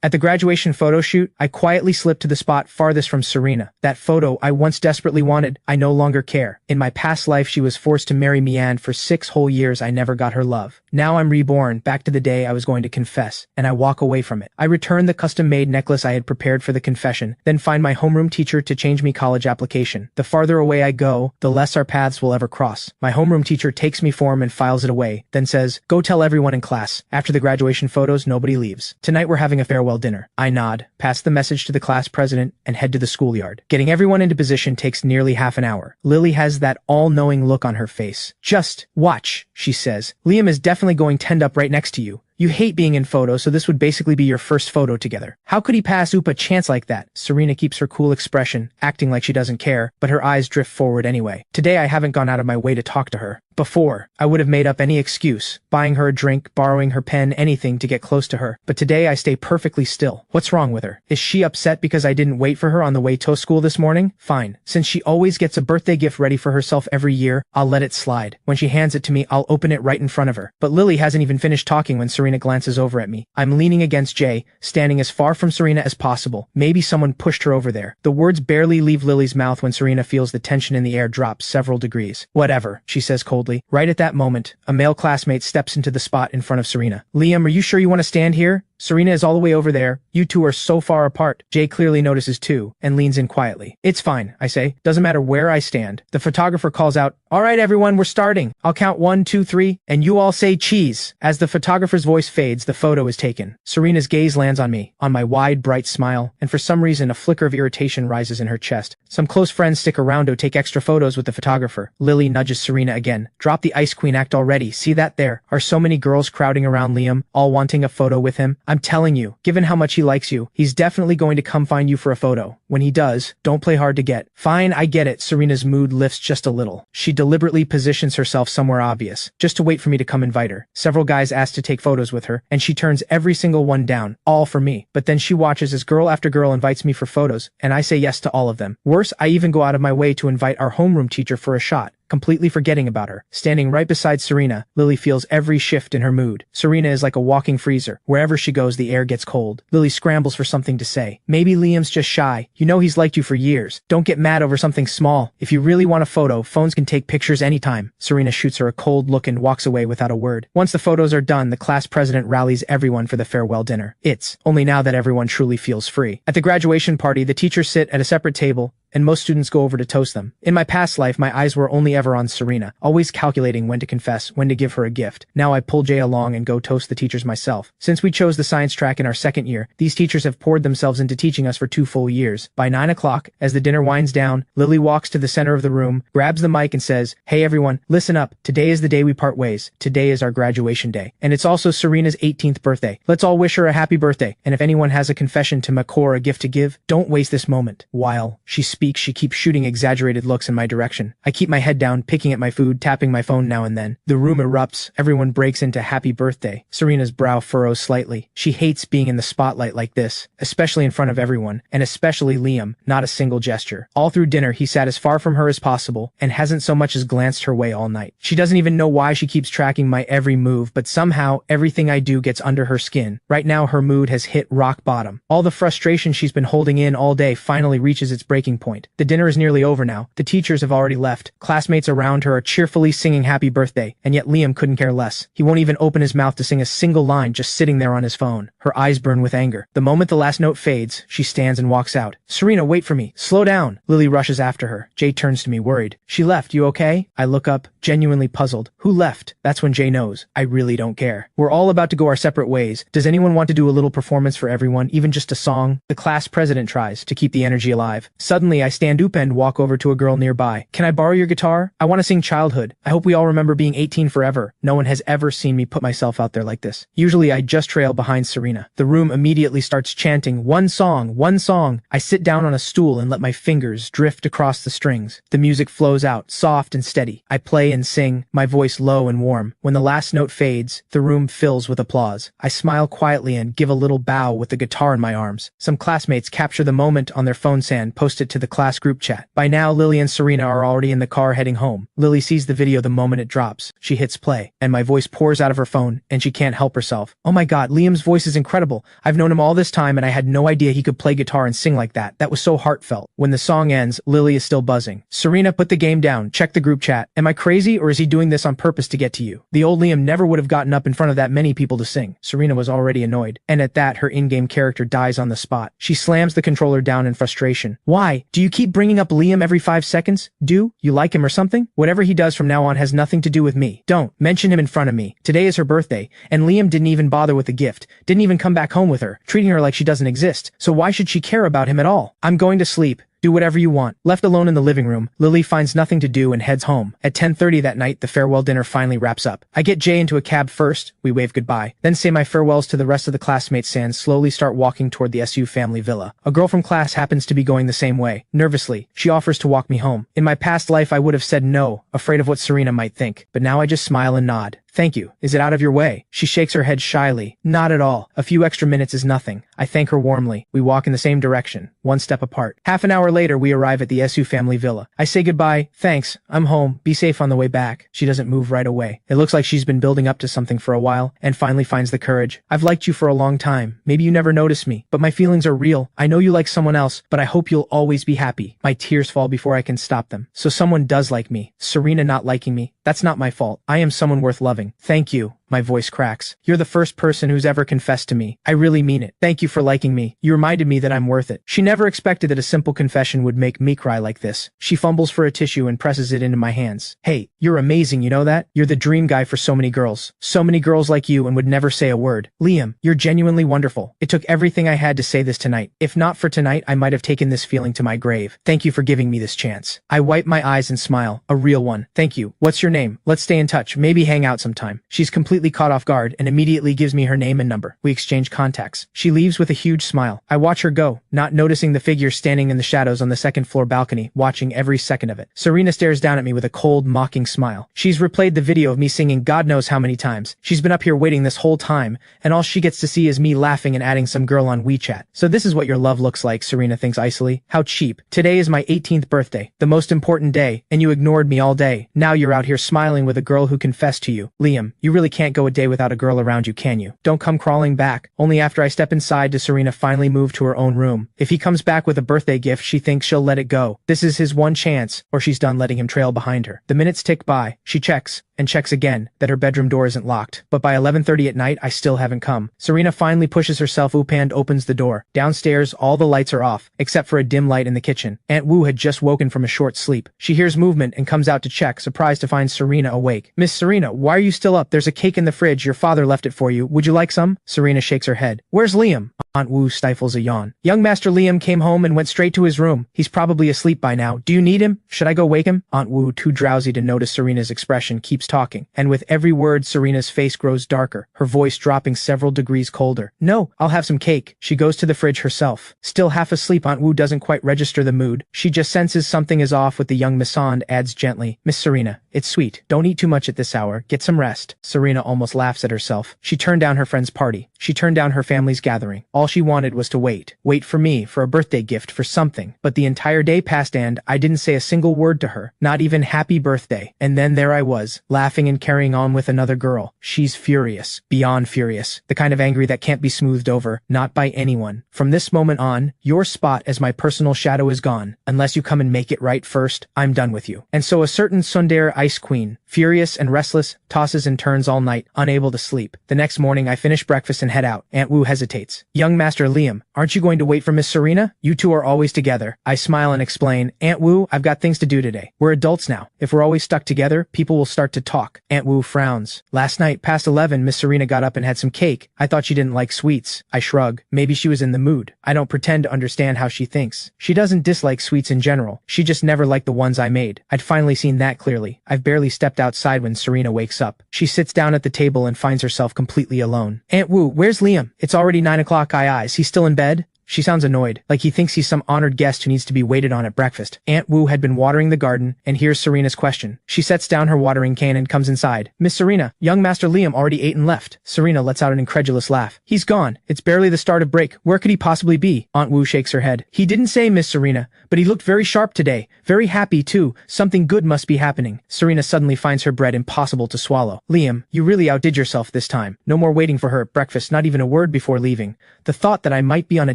At the graduation photo shoot, I quietly slipped to the spot farthest from Serena. That photo I once desperately wanted, I no longer care. In my past life she was forced to marry me, and for 6 whole years I never got her love. Now I'm reborn, back to the day I was going to confess, and I walk away from it. I return the custom-made necklace I had prepared for the confession, then find my homeroom teacher to change me college application. The farther away I go, the less our paths will ever cross. My homeroom teacher takes me form and files it away, then says, "Go tell everyone in class." After the graduation photos, nobody leaves. Tonight we're having a farewell dinner. I nod, pass the message to the class president, and head to the schoolyard. Getting everyone into position takes nearly half an hour. Lily has that all-knowing look on her face. "Just watch," she says. "Liam is definitely going to end up right next to you. You hate being in photos, so this would basically be your first photo together. How could he pass up a chance like that?" Serena keeps her cool expression, acting like she doesn't care, but her eyes drift forward anyway. Today I haven't gone out of my way to talk to her. Before, I would have made up any excuse, buying her a drink, borrowing her pen, anything to get close to her. But today I stay perfectly still. What's wrong with her? Is she upset because I didn't wait for her on the way to school this morning? Fine. Since she always gets a birthday gift ready for herself every year, I'll let it slide. When she hands it to me, I'll open it right in front of her. But Lily hasn't even finished talking when Serena glances over at me. I'm leaning against Jay, standing as far from Serena as possible. Maybe someone pushed her over there. The words barely leave Lily's mouth when Serena feels the tension in the air drop several degrees. "Whatever," she says coldly. Right at that moment, a male classmate steps into the spot in front of Serena. "Liam, are you sure you want to stand here? Serena is all the way over there. You two are so far apart." Jay clearly notices too, and leans in quietly. "It's fine," I say. "Doesn't matter where I stand." The photographer calls out, "All right, everyone, we're starting. I'll count 1, 2, 3, and you all say cheese." As the photographer's voice fades, the photo is taken. Serena's gaze lands on me, on my wide, bright smile, and for some reason a flicker of irritation rises in her chest. Some close friends stick around to take extra photos with the photographer. Lily nudges Serena again. "Drop the Ice Queen act already. See that there? Are so many girls crowding around Liam, all wanting a photo with him? I'm telling you, given how much he likes you, he's definitely going to come find you for a photo. When he does, don't play hard to get." "Fine, I get it." Serena's mood lifts just a little. She deliberately positions herself somewhere obvious, just to wait for me to come invite her. Several guys ask to take photos with her, and she turns every single one down, all for me. But then she watches as girl after girl invites me for photos, and I say yes to all of them. Worse, I even go out of my way to invite our homeroom teacher for a shot, completely forgetting about her. Standing right beside Serena, Lily feels every shift in her mood. Serena is like a walking freezer. Wherever she goes, the air gets cold. Lily scrambles for something to say. "Maybe Liam's just shy. You know he's liked you for years. Don't get mad over something small. If you really want a photo, phones can take pictures anytime." Serena shoots her a cold look and walks away without a word. Once the photos are done, the class president rallies everyone for the farewell dinner. It's only now that everyone truly feels free. At the graduation party, the teachers sit at a separate table, and most students go over to toast them. In my past life, my eyes were only ever on Serena, always calculating when to confess, when to give her a gift. Now I pull Jay along and go toast the teachers myself. Since we chose the science track in our second year, these teachers have poured themselves into teaching us for 2 full years. By 9 o'clock, as the dinner winds down, Lily walks to the center of the room, grabs the mic and says, "Hey everyone, listen up. Today is the day we part ways. Today is our graduation day. And it's also Serena's 18th birthday. Let's all wish her a happy birthday. And if anyone has a confession to make or a gift to give, don't waste this moment." While she speaks, she keeps shooting exaggerated looks in my direction. I keep my head down, picking at my food, tapping my phone now and then. The room erupts. Everyone breaks into happy birthday. Serena's brow furrows slightly. She hates being in the spotlight like this, especially in front of everyone, and especially Liam. Not a single gesture. All through dinner, he sat as far from her as possible, and hasn't so much as glanced her way all night. She doesn't even know why she keeps tracking my every move, but somehow, everything I do gets under her skin. Right now, her mood has hit rock bottom. All the frustration she's been holding in all day finally reaches its breaking point. The dinner is nearly over now. The teachers have already left. Classmates around her are cheerfully singing happy birthday, and yet Liam couldn't care less. He won't even open his mouth to sing a single line, just sitting there on his phone. Her eyes burn with anger. The moment the last note fades, she stands and walks out. "Serena, wait for me. Slow down." Lily rushes after her. Jay turns to me worried. "She left. You okay?" I look up, genuinely puzzled. "Who left?" That's when Jay knows. I really don't care. We're all about to go our separate ways. Does anyone want to do a little performance for everyone, even just a song? The class president tries to keep the energy alive. Suddenly, I stand up and walk over to a girl nearby. "Can I borrow your guitar? I want to sing Childhood. I hope we all remember being 18 forever." No one has ever seen me put myself out there like this. Usually I just trail behind Serena. The room immediately starts chanting, "One song, one song." I sit down on a stool and let my fingers drift across the strings. The music flows out, soft and steady. I play and sing, my voice low and warm. When the last note fades, the room fills with applause. I smile quietly and give a little bow with the guitar in my arms. Some classmates capture the moment on their phone and post it to the the class group chat. By now, Lily and Serena are already in the car heading home. Lily sees the video the moment it drops. She hits play, and my voice pours out of her phone, and she can't help herself. Oh my god, Liam's voice is incredible. I've known him all this time, and I had no idea he could play guitar and sing like that. That was so heartfelt. When the song ends, Lily is still buzzing. Serena, put the game down. Check the group chat. Am I crazy, or is he doing this on purpose to get to you? The old Liam never would have gotten up in front of that many people to sing. Serena was already annoyed, and at that, her in-game character dies on the spot. She slams the controller down in frustration. Why? Do you keep bringing up Liam every 5 seconds? Do you like him or something? Whatever he does from now on has nothing to do with me. Don't mention him in front of me. Today is her birthday, and Liam didn't even bother with the gift, didn't even come back home with her, treating her like she doesn't exist. So why should she care about him at all? I'm going to sleep. Do whatever you want. Left alone in the living room, Lily finds nothing to do and heads home. At 10:30 that night, the farewell dinner finally wraps up. I get Jay into a cab first, we wave goodbye, then say my farewells to the rest of the classmates and slowly start walking toward the SU family villa. A girl from class happens to be going the same way. Nervously, she offers to walk me home. In my past life, I would have said no, afraid of what Serena might think, but now I just smile and nod. Thank you. Is it out of your way? She shakes her head shyly. Not at all. A few extra minutes is nothing. I thank her warmly. We walk in the same direction, one step apart. Half an hour later, we arrive at the SU family villa. I say goodbye. Thanks. I'm home. Be safe on the way back. She doesn't move right away. It looks like she's been building up to something for a while, and finally finds the courage. I've liked you for a long time. Maybe you never noticed me, but my feelings are real. I know you like someone else, but I hope you'll always be happy. My tears fall before I can stop them. So someone does like me. Serena not liking me. That's not my fault. I am someone worth loving. Thank you. My voice cracks. You're the first person who's ever confessed to me. I really mean it. Thank you for liking me. You reminded me that I'm worth it. She never expected that a simple confession would make me cry like this. She fumbles for a tissue and presses it into my hands. Hey, you're amazing, you know that? You're the dream guy for so many girls. So many girls like you and would never say a word. Liam, you're genuinely wonderful. It took everything I had to say this tonight. If not for tonight, I might have taken this feeling to my grave. Thank you for giving me this chance. I wipe my eyes and smile. A real one. Thank you. What's your name? Let's stay in touch. Maybe hang out sometime. She's completely caught off guard and immediately gives me her name and number. We exchange contacts. She leaves with a huge smile. I watch her go, not noticing the figure standing in the shadows on the second floor balcony, watching every second of it. Serena stares down at me with a cold, mocking smile. She's replayed the video of me singing God knows how many times. She's been up here waiting this whole time, and all she gets to see is me laughing and adding some girl on WeChat. So this is what your love looks like, Serena thinks icily. How cheap. Today is my 18th birthday, the most important day, and you ignored me all day. Now you're out here smiling with a girl who confessed to you. Liam, you really can't go a day without a girl around you, can you? Don't come crawling back. Only after I step inside does Serena finally move to her own room. If he comes back with a birthday gift, she thinks she'll let it go. This is his one chance, or she's done letting him trail behind her. The minutes tick by. She checks, and checks again, that her bedroom door isn't locked. But by 11:30 at night, I still haven't come. Serena finally pushes herself up and opens the door. Downstairs, all the lights are off, except for a dim light in the kitchen. Aunt Wu had just woken from a short sleep. She hears movement and comes out to check, surprised to find Serena awake. Miss Serena, why are you still up? There's a cake in the fridge. Your father left it for you. Would you like some? Serena shakes her head. Where's Liam? Aunt Wu stifles a yawn. Young Master Liam came home and went straight to his room. He's probably asleep by now. Do you need him? Should I go wake him? Aunt Wu, too drowsy to notice Serena's expression, keeps talking, and with every word, Serena's face grows darker, her voice dropping several degrees colder. No, I'll have some cake. She goes to the fridge herself. Still half asleep, Aunt Wu doesn't quite register the mood. She just senses something is off with the young Miss and adds gently, Miss Serena, it's sweet. Don't eat too much at this hour. Get some rest. Serena almost laughs at herself. She turned down her friend's party. She turned down her family's gathering. All she wanted was to wait. Wait for me, for a birthday gift, for something. But the entire day passed and I didn't say a single word to her. Not even happy birthday. And then there I was, laughing and carrying on with another girl. She's furious. Beyond furious. The kind of angry that can't be smoothed over. Not by anyone. From this moment on, your spot as my personal shadow is gone. Unless you come and make it right first, I'm done with you. And so a certain tsundere ice queen, furious and restless, tosses and turns all night, unable to sleep. The next morning I finish breakfast and head out. Aunt Wu hesitates. Young Master Liam, aren't you going to wait for Miss Serena? You two are always together. I smile and explain, Aunt Wu, I've got things to do today. We're adults now. If we're always stuck together, people will start to talk. Aunt Wu frowns. Last night, past 11, Miss Serena got up and had some cake. I thought she didn't like sweets. I shrug. Maybe she was in the mood. I don't pretend to understand how she thinks. She doesn't dislike sweets in general. She just never liked the ones I made. I'd finally seen that clearly. I've barely stepped outside when Serena wakes up. She sits down at the table and finds herself completely alone. Aunt Wu, where's Liam? It's already 9 o'clock. Is he still in bed? She sounds annoyed, like he thinks he's some honored guest who needs to be waited on at breakfast. Aunt Wu had been watering the garden, and here's Serena's question. She sets down her watering can and comes inside. Miss Serena, young Master Liam already ate and left. Serena lets out an incredulous laugh. He's gone. It's barely the start of break. Where could he possibly be? Aunt Wu shakes her head. He didn't say, Miss Serena, but he looked very sharp today. Very happy, too. Something good must be happening. Serena suddenly finds her bread impossible to swallow. Liam, you really outdid yourself this time. No more waiting for her at breakfast, not even a word before leaving. The thought that I might be on a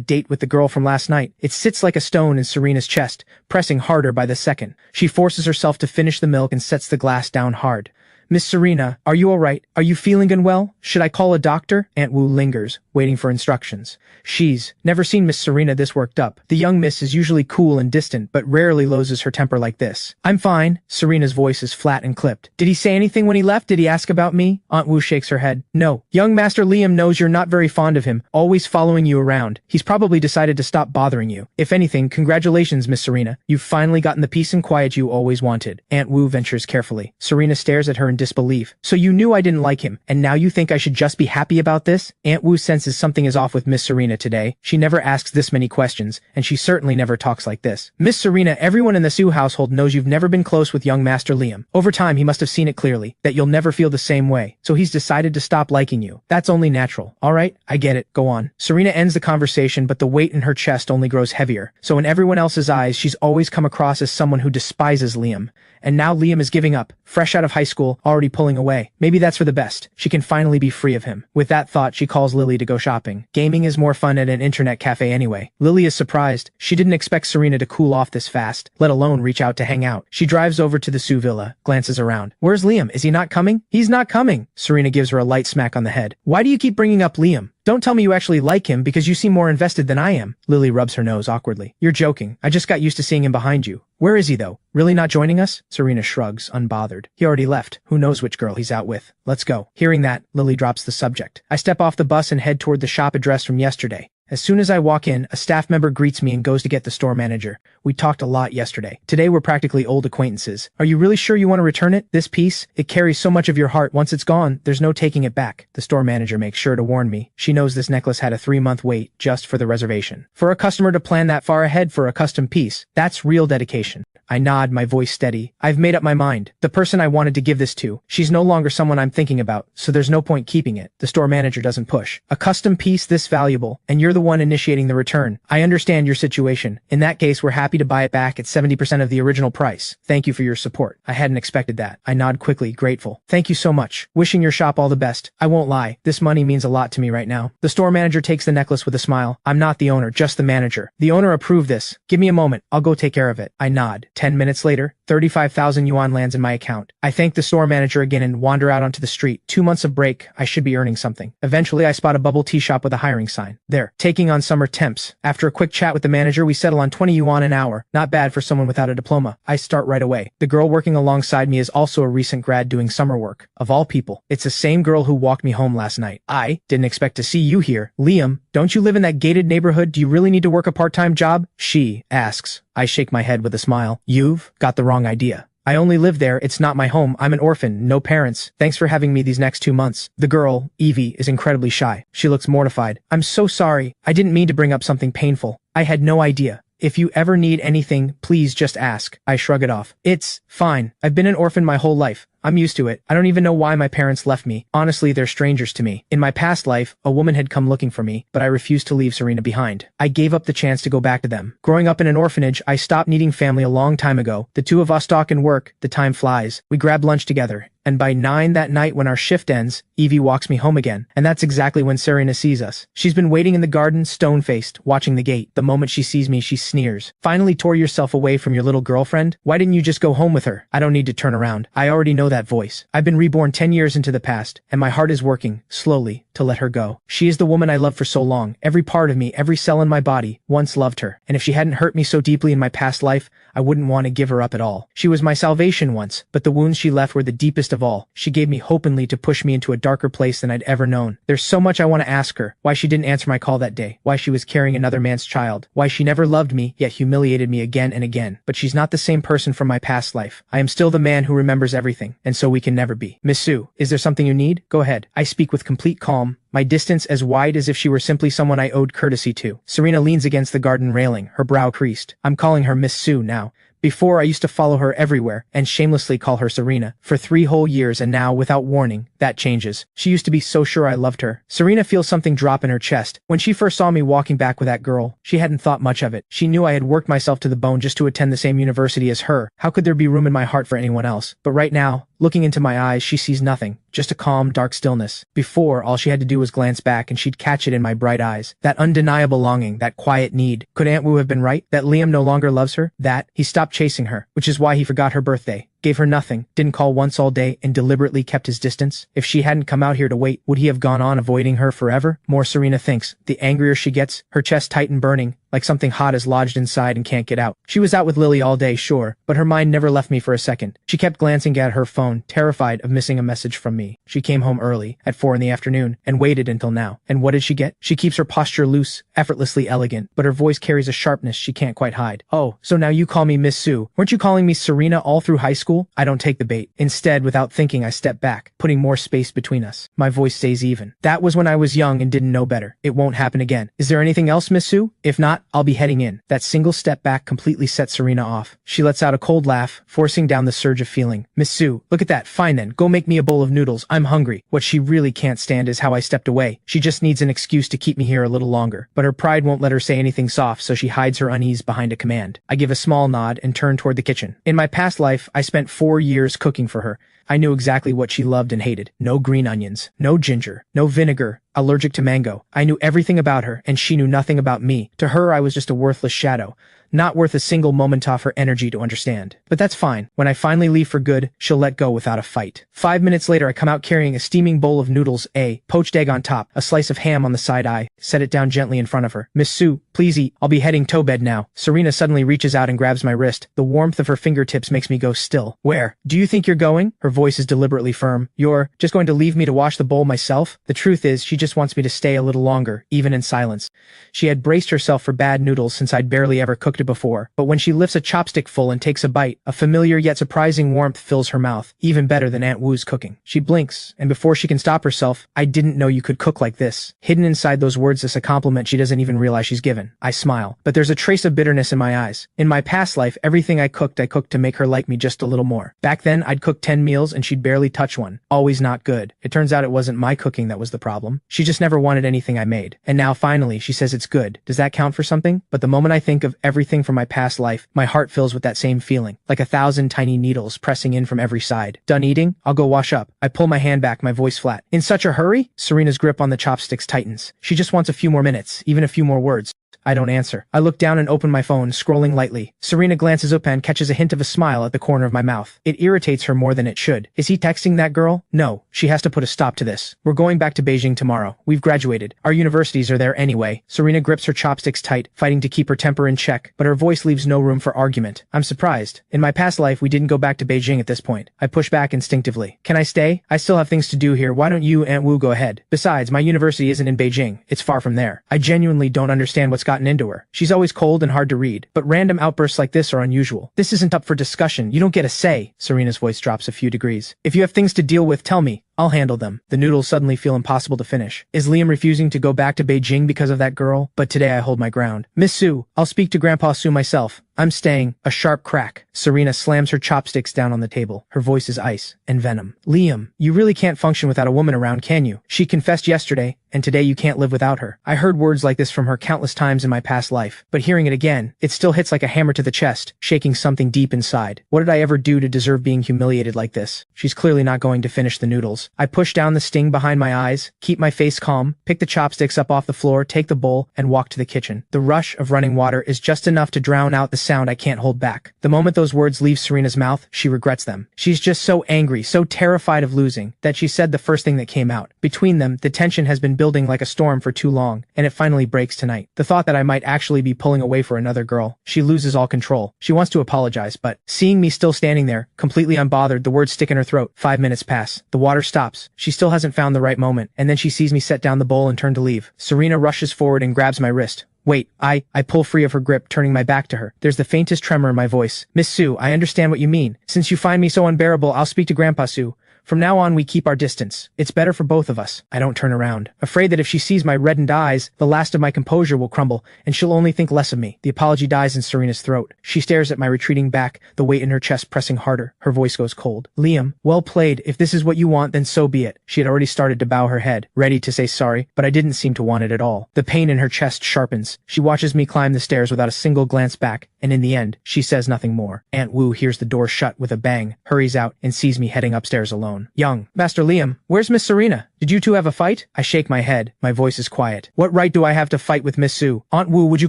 date with the girl from last night, it sits like a stone in Serena's chest, pressing harder by the second. She forces herself to finish the milk and sets the glass down hard. Miss Serena, are you all right? Are you feeling unwell? Should I call a doctor? Aunt Wu lingers, waiting for instructions. She's never seen Miss Serena this worked up. The young miss is usually cool and distant, but rarely loses her temper like this. I'm fine. Serena's voice is flat and clipped. Did he say anything when he left? Did he ask about me? Aunt Wu shakes her head. No. Young Master Liam knows you're not very fond of him, always following you around. He's probably decided to stop bothering you. If anything, congratulations, Miss Serena. You've finally gotten the peace and quiet you always wanted. Aunt Wu ventures carefully. Serena stares at her in disbelief. So you knew I didn't like him, and now you think I should just be happy about this? Aunt Wu senses something is off with Miss Serena today. She never asks this many questions, and she certainly never talks like this. Miss Serena, everyone in the Su household knows you've never been close with young Master Liam. Over time, he must have seen it clearly, that you'll never feel the same way, so he's decided to stop liking you. That's only natural. Alright, I get it. Go on. Serena ends the conversation, but the weight in her chest only grows heavier, so in everyone else's eyes, she's always come across as someone who despises Liam. And now Liam is giving up, fresh out of high school, already pulling away. Maybe that's for the best. She can finally be free of him. With that thought, she calls Lily to go shopping. Gaming is more fun at an internet cafe anyway. Lily is surprised. She didn't expect Serena to cool off this fast, let alone reach out to hang out. She drives over to the Su villa, glances around. Where's Liam? Is he not coming? He's not coming. Serena gives her a light smack on the head. Why do you keep bringing up Liam? Don't tell me you actually like him because you seem more invested than I am. Lily rubs her nose awkwardly. You're joking. I just got used to seeing him behind you. Where is he though? Really not joining us? Serena shrugs, unbothered. He already left. Who knows which girl he's out with. Let's go. Hearing that, Lily drops the subject. I step off the bus and head toward the shop address from yesterday. As soon as I walk in, a staff member greets me and goes to get the store manager. We talked a lot yesterday. Today we're practically old acquaintances. Are you really sure you want to return it? This piece? It carries so much of your heart. Once it's gone, there's no taking it back. The store manager makes sure to warn me. She knows this necklace had a 3-month wait just for the reservation. For a customer to plan that far ahead for a custom piece, that's real dedication. I nod, my voice steady. I've made up my mind. The person I wanted to give this to, she's no longer someone I'm thinking about, so there's no point keeping it. The store manager doesn't push. A custom piece this valuable, and you're the one initiating the return. I understand your situation. In that case, we're happy to buy it back at 70% of the original price. Thank you for your support. I hadn't expected that. I nod quickly, grateful. Thank you so much. Wishing your shop all the best. I won't lie. This money means a lot to me right now. The store manager takes the necklace with a smile. I'm not the owner, just the manager. The owner approved this. Give me a moment. I'll go take care of it. I nod. 10 minutes later, 35,000 yuan lands in my account. I thank the store manager again and wander out onto the street. 2 months of break, I should be earning something. Eventually, I spot a bubble tea shop with a hiring sign. There, taking on summer temps. After a quick chat with the manager, we settle on 20 yuan an hour. Not bad for someone without a diploma. I start right away. The girl working alongside me is also a recent grad doing summer work. Of all people, it's the same girl who walked me home last night. I didn't expect to see you here. Liam, don't you live in that gated neighborhood? Do you really need to work a part-time job? She asks. I shake my head with a smile. You've got the wrong idea. I only live there. It's not my home. I'm an orphan. No parents. Thanks for having me these next 2 months. The girl, Evie, is incredibly shy. She looks mortified. I'm so sorry. I didn't mean to bring up something painful. I had no idea. If you ever need anything, please just ask. I shrug it off. It's fine. I've been an orphan my whole life. I'm used to it. I don't even know why my parents left me. Honestly, they're strangers to me. In my past life, a woman had come looking for me, but I refused to leave Serena behind. I gave up the chance to go back to them. Growing up in an orphanage, I stopped needing family a long time ago. The two of us talk and work. The time flies. We grab lunch together. And by 9 that night when our shift ends, Evie walks me home again. And that's exactly when Serena sees us. She's been waiting in the garden, stone-faced, watching the gate. The moment she sees me, she sneers. Finally tore yourself away from your little girlfriend? Why didn't you just go home with her? I don't need to turn around. I already know that voice. I've been reborn 10 years into the past, and my heart is working, slowly, to let her go. She is the woman I loved for so long. Every part of me, every cell in my body, once loved her. And if she hadn't hurt me so deeply in my past life, I wouldn't want to give her up at all. She was my salvation once, but the wounds she left were the deepest of all. She gave me hope and lead to push me into a darker place than I'd ever known. There's so much I want to ask her. Why she didn't answer my call that day. Why she was carrying another man's child. Why she never loved me, yet humiliated me again and again. But she's not the same person from my past life. I am still the man who remembers everything, and so we can never be. Miss Su, is there something you need? Go ahead. I speak with complete calm, calm, my distance as wide as if she were simply someone I owed courtesy to. Serena leans against the garden railing, her brow creased. I'm calling her Miss Sue now. Before, I used to follow her everywhere and shamelessly call her Serena for 3 whole years, and now, without warning, that changes. She used to be so sure I loved her. Serena feels something drop in her chest. When she first saw me walking back with that girl, she hadn't thought much of it. She knew I had worked myself to the bone just to attend the same university as her. How could there be room in my heart for anyone else? But right now, looking into my eyes, she sees nothing. Just a calm, dark stillness. Before, all she had to do was glance back and she'd catch it in my bright eyes. That undeniable longing, that quiet need. Could Aunt Wu have been right? That Liam no longer loves her? That he stopped chasing her, which is why he forgot her birthday. Gave her nothing, didn't call once all day, and deliberately kept his distance? If she hadn't come out here to wait, would he have gone on avoiding her forever? More Serena thinks. The angrier she gets, her chest tight and burning, like something hot is lodged inside and can't get out. She was out with Lily all day, sure, but her mind never left me for a second. She kept glancing at her phone, terrified of missing a message from me. She came home early, at 4 in the afternoon, and waited until now. And what did she get? She keeps her posture loose, effortlessly elegant, but her voice carries a sharpness she can't quite hide. Oh, so now you call me Miss Sue. Weren't you calling me Serena all through high school? I don't take the bait. Instead, without thinking, I step back, putting more space between us. My voice stays even. That was when I was young and didn't know better. It won't happen again. Is there anything else, Miss Sue? If not, I'll be heading in. That single step back completely sets Serena off. She lets out a cold laugh, forcing down the surge of feeling. Miss Sue, look at that. Fine then, go make me a bowl of noodles. I'm hungry. What she really can't stand is how I stepped away. She just needs an excuse to keep me here a little longer. But her pride won't let her say anything soft, so she hides her unease behind a command. I give a small nod and turn toward the kitchen. In my past life, I spent 4 years cooking for her. I knew exactly what she loved and hated. No green onions, no ginger, no vinegar, allergic to mango. I knew everything about her, and she knew nothing about me. To her, I was just a worthless shadow. Not worth a single moment off her energy to understand. But that's fine. When I finally leave for good, she'll let go without a fight. 5 minutes later, I come out carrying a steaming bowl of noodles, a poached egg on top, a slice of ham on the side. I set it down gently in front of her. Miss Sue, please eat. I'll be heading to bed now. Serena suddenly reaches out and grabs my wrist. The warmth of her fingertips makes me go still. Where? Do you think you're going? Her voice is deliberately firm. You're just going to leave me to wash the bowl myself? The truth is, she just wants me to stay a little longer, even in silence. She had braced herself for bad noodles since I'd barely ever cooked it before. But when she lifts a chopstick full and takes a bite, a familiar yet surprising warmth fills her mouth, even better than Aunt Wu's cooking. She blinks, and before she can stop herself, I didn't know you could cook like this. Hidden inside those words is a compliment she doesn't even realize she's given. I smile, but there's a trace of bitterness in my eyes. In my past life, everything I cooked to make her like me just a little more. Back then, I'd cook 10 meals and she'd barely touch one. Always not good. It turns out it wasn't my cooking that was the problem. She just never wanted anything I made. And now finally, she says it's good. Does that count for something? But the moment I think of everything from my past life, my heart fills with that same feeling, like 1,000 tiny needles pressing in from every side. Done eating? I'll go wash up. I pull my hand back, my voice flat. In such a hurry? Serena's grip on the chopsticks tightens. She just wants a few more minutes, even a few more words. I don't answer. I look down and open my phone, scrolling lightly. Serena glances up and catches a hint of a smile at the corner of my mouth. It irritates her more than it should. Is he texting that girl? No. She has to put a stop to this. We're going back to Beijing tomorrow. We've graduated. Our universities are there anyway. Serena grips her chopsticks tight, fighting to keep her temper in check, but her voice leaves no room for argument. I'm surprised. In my past life, we didn't go back to Beijing at this point. I push back instinctively. Can I stay? I still have things to do here. Why don't you, Aunt Wu, go ahead? Besides, my university isn't in Beijing. It's far from there. I genuinely don't understand what's gotten into her. She's always cold and hard to read, but random outbursts like this are unusual. This isn't up for discussion. You don't get a say. Serena's voice drops a few degrees. If you have things to deal with, tell me. I'll handle them. The noodles suddenly feel impossible to finish. Is Liam refusing to go back to Beijing because of that girl? But today I hold my ground. Miss Sue, I'll speak to Grandpa Sue myself. I'm staying. A sharp crack. Serena slams her chopsticks down on the table. Her voice is ice and venom. Liam, you really can't function without a woman around, can you? She confessed yesterday, and today you can't live without her. I heard words like this from her countless times in my past life, but hearing it again, it still hits like a hammer to the chest, shaking something deep inside. What did I ever do to deserve being humiliated like this? She's clearly not going to finish the noodles. I push down the sting behind my eyes, keep my face calm, pick the chopsticks up off the floor, take the bowl, and walk to the kitchen. The rush of running water is just enough to drown out the sound I can't hold back. The moment those words leave Serena's mouth, she regrets them. She's just so angry, so terrified of losing, that she said the first thing that came out. Between them, the tension has been building like a storm for too long, and it finally breaks tonight. The thought that I might actually be pulling away for another girl. She loses all control. She wants to apologize, but seeing me still standing there, completely unbothered, the words stick in her throat. 5 minutes pass. The water stops. She still hasn't found the right moment, and then she sees me set down the bowl and turn to leave. Serena rushes forward and grabs my wrist. Wait, I pull free of her grip, turning my back to her. There's the faintest tremor in my voice. Miss Sue, I understand what you mean. Since you find me so unbearable, I'll speak to Grandpa Sue. From now on we keep our distance. It's better for both of us. I don't turn around, afraid that if she sees my reddened eyes, the last of my composure will crumble, and she'll only think less of me. The apology dies in Serena's throat. She stares at my retreating back, the weight in her chest pressing harder. Her voice goes cold. Liam, well played. If this is what you want, then so be it. She had already started to bow her head, ready to say sorry, but I didn't seem to want it at all. The pain in her chest sharpens. She watches me climb the stairs without a single glance back, and in the end, she says nothing more. Aunt Wu hears the door shut with a bang, hurries out, and sees me heading upstairs alone. Young Master Liam, where's Miss Serena? Did you two have a fight? I shake my head. My voice is quiet. What right do I have to fight with Miss Su? Aunt Wu, would you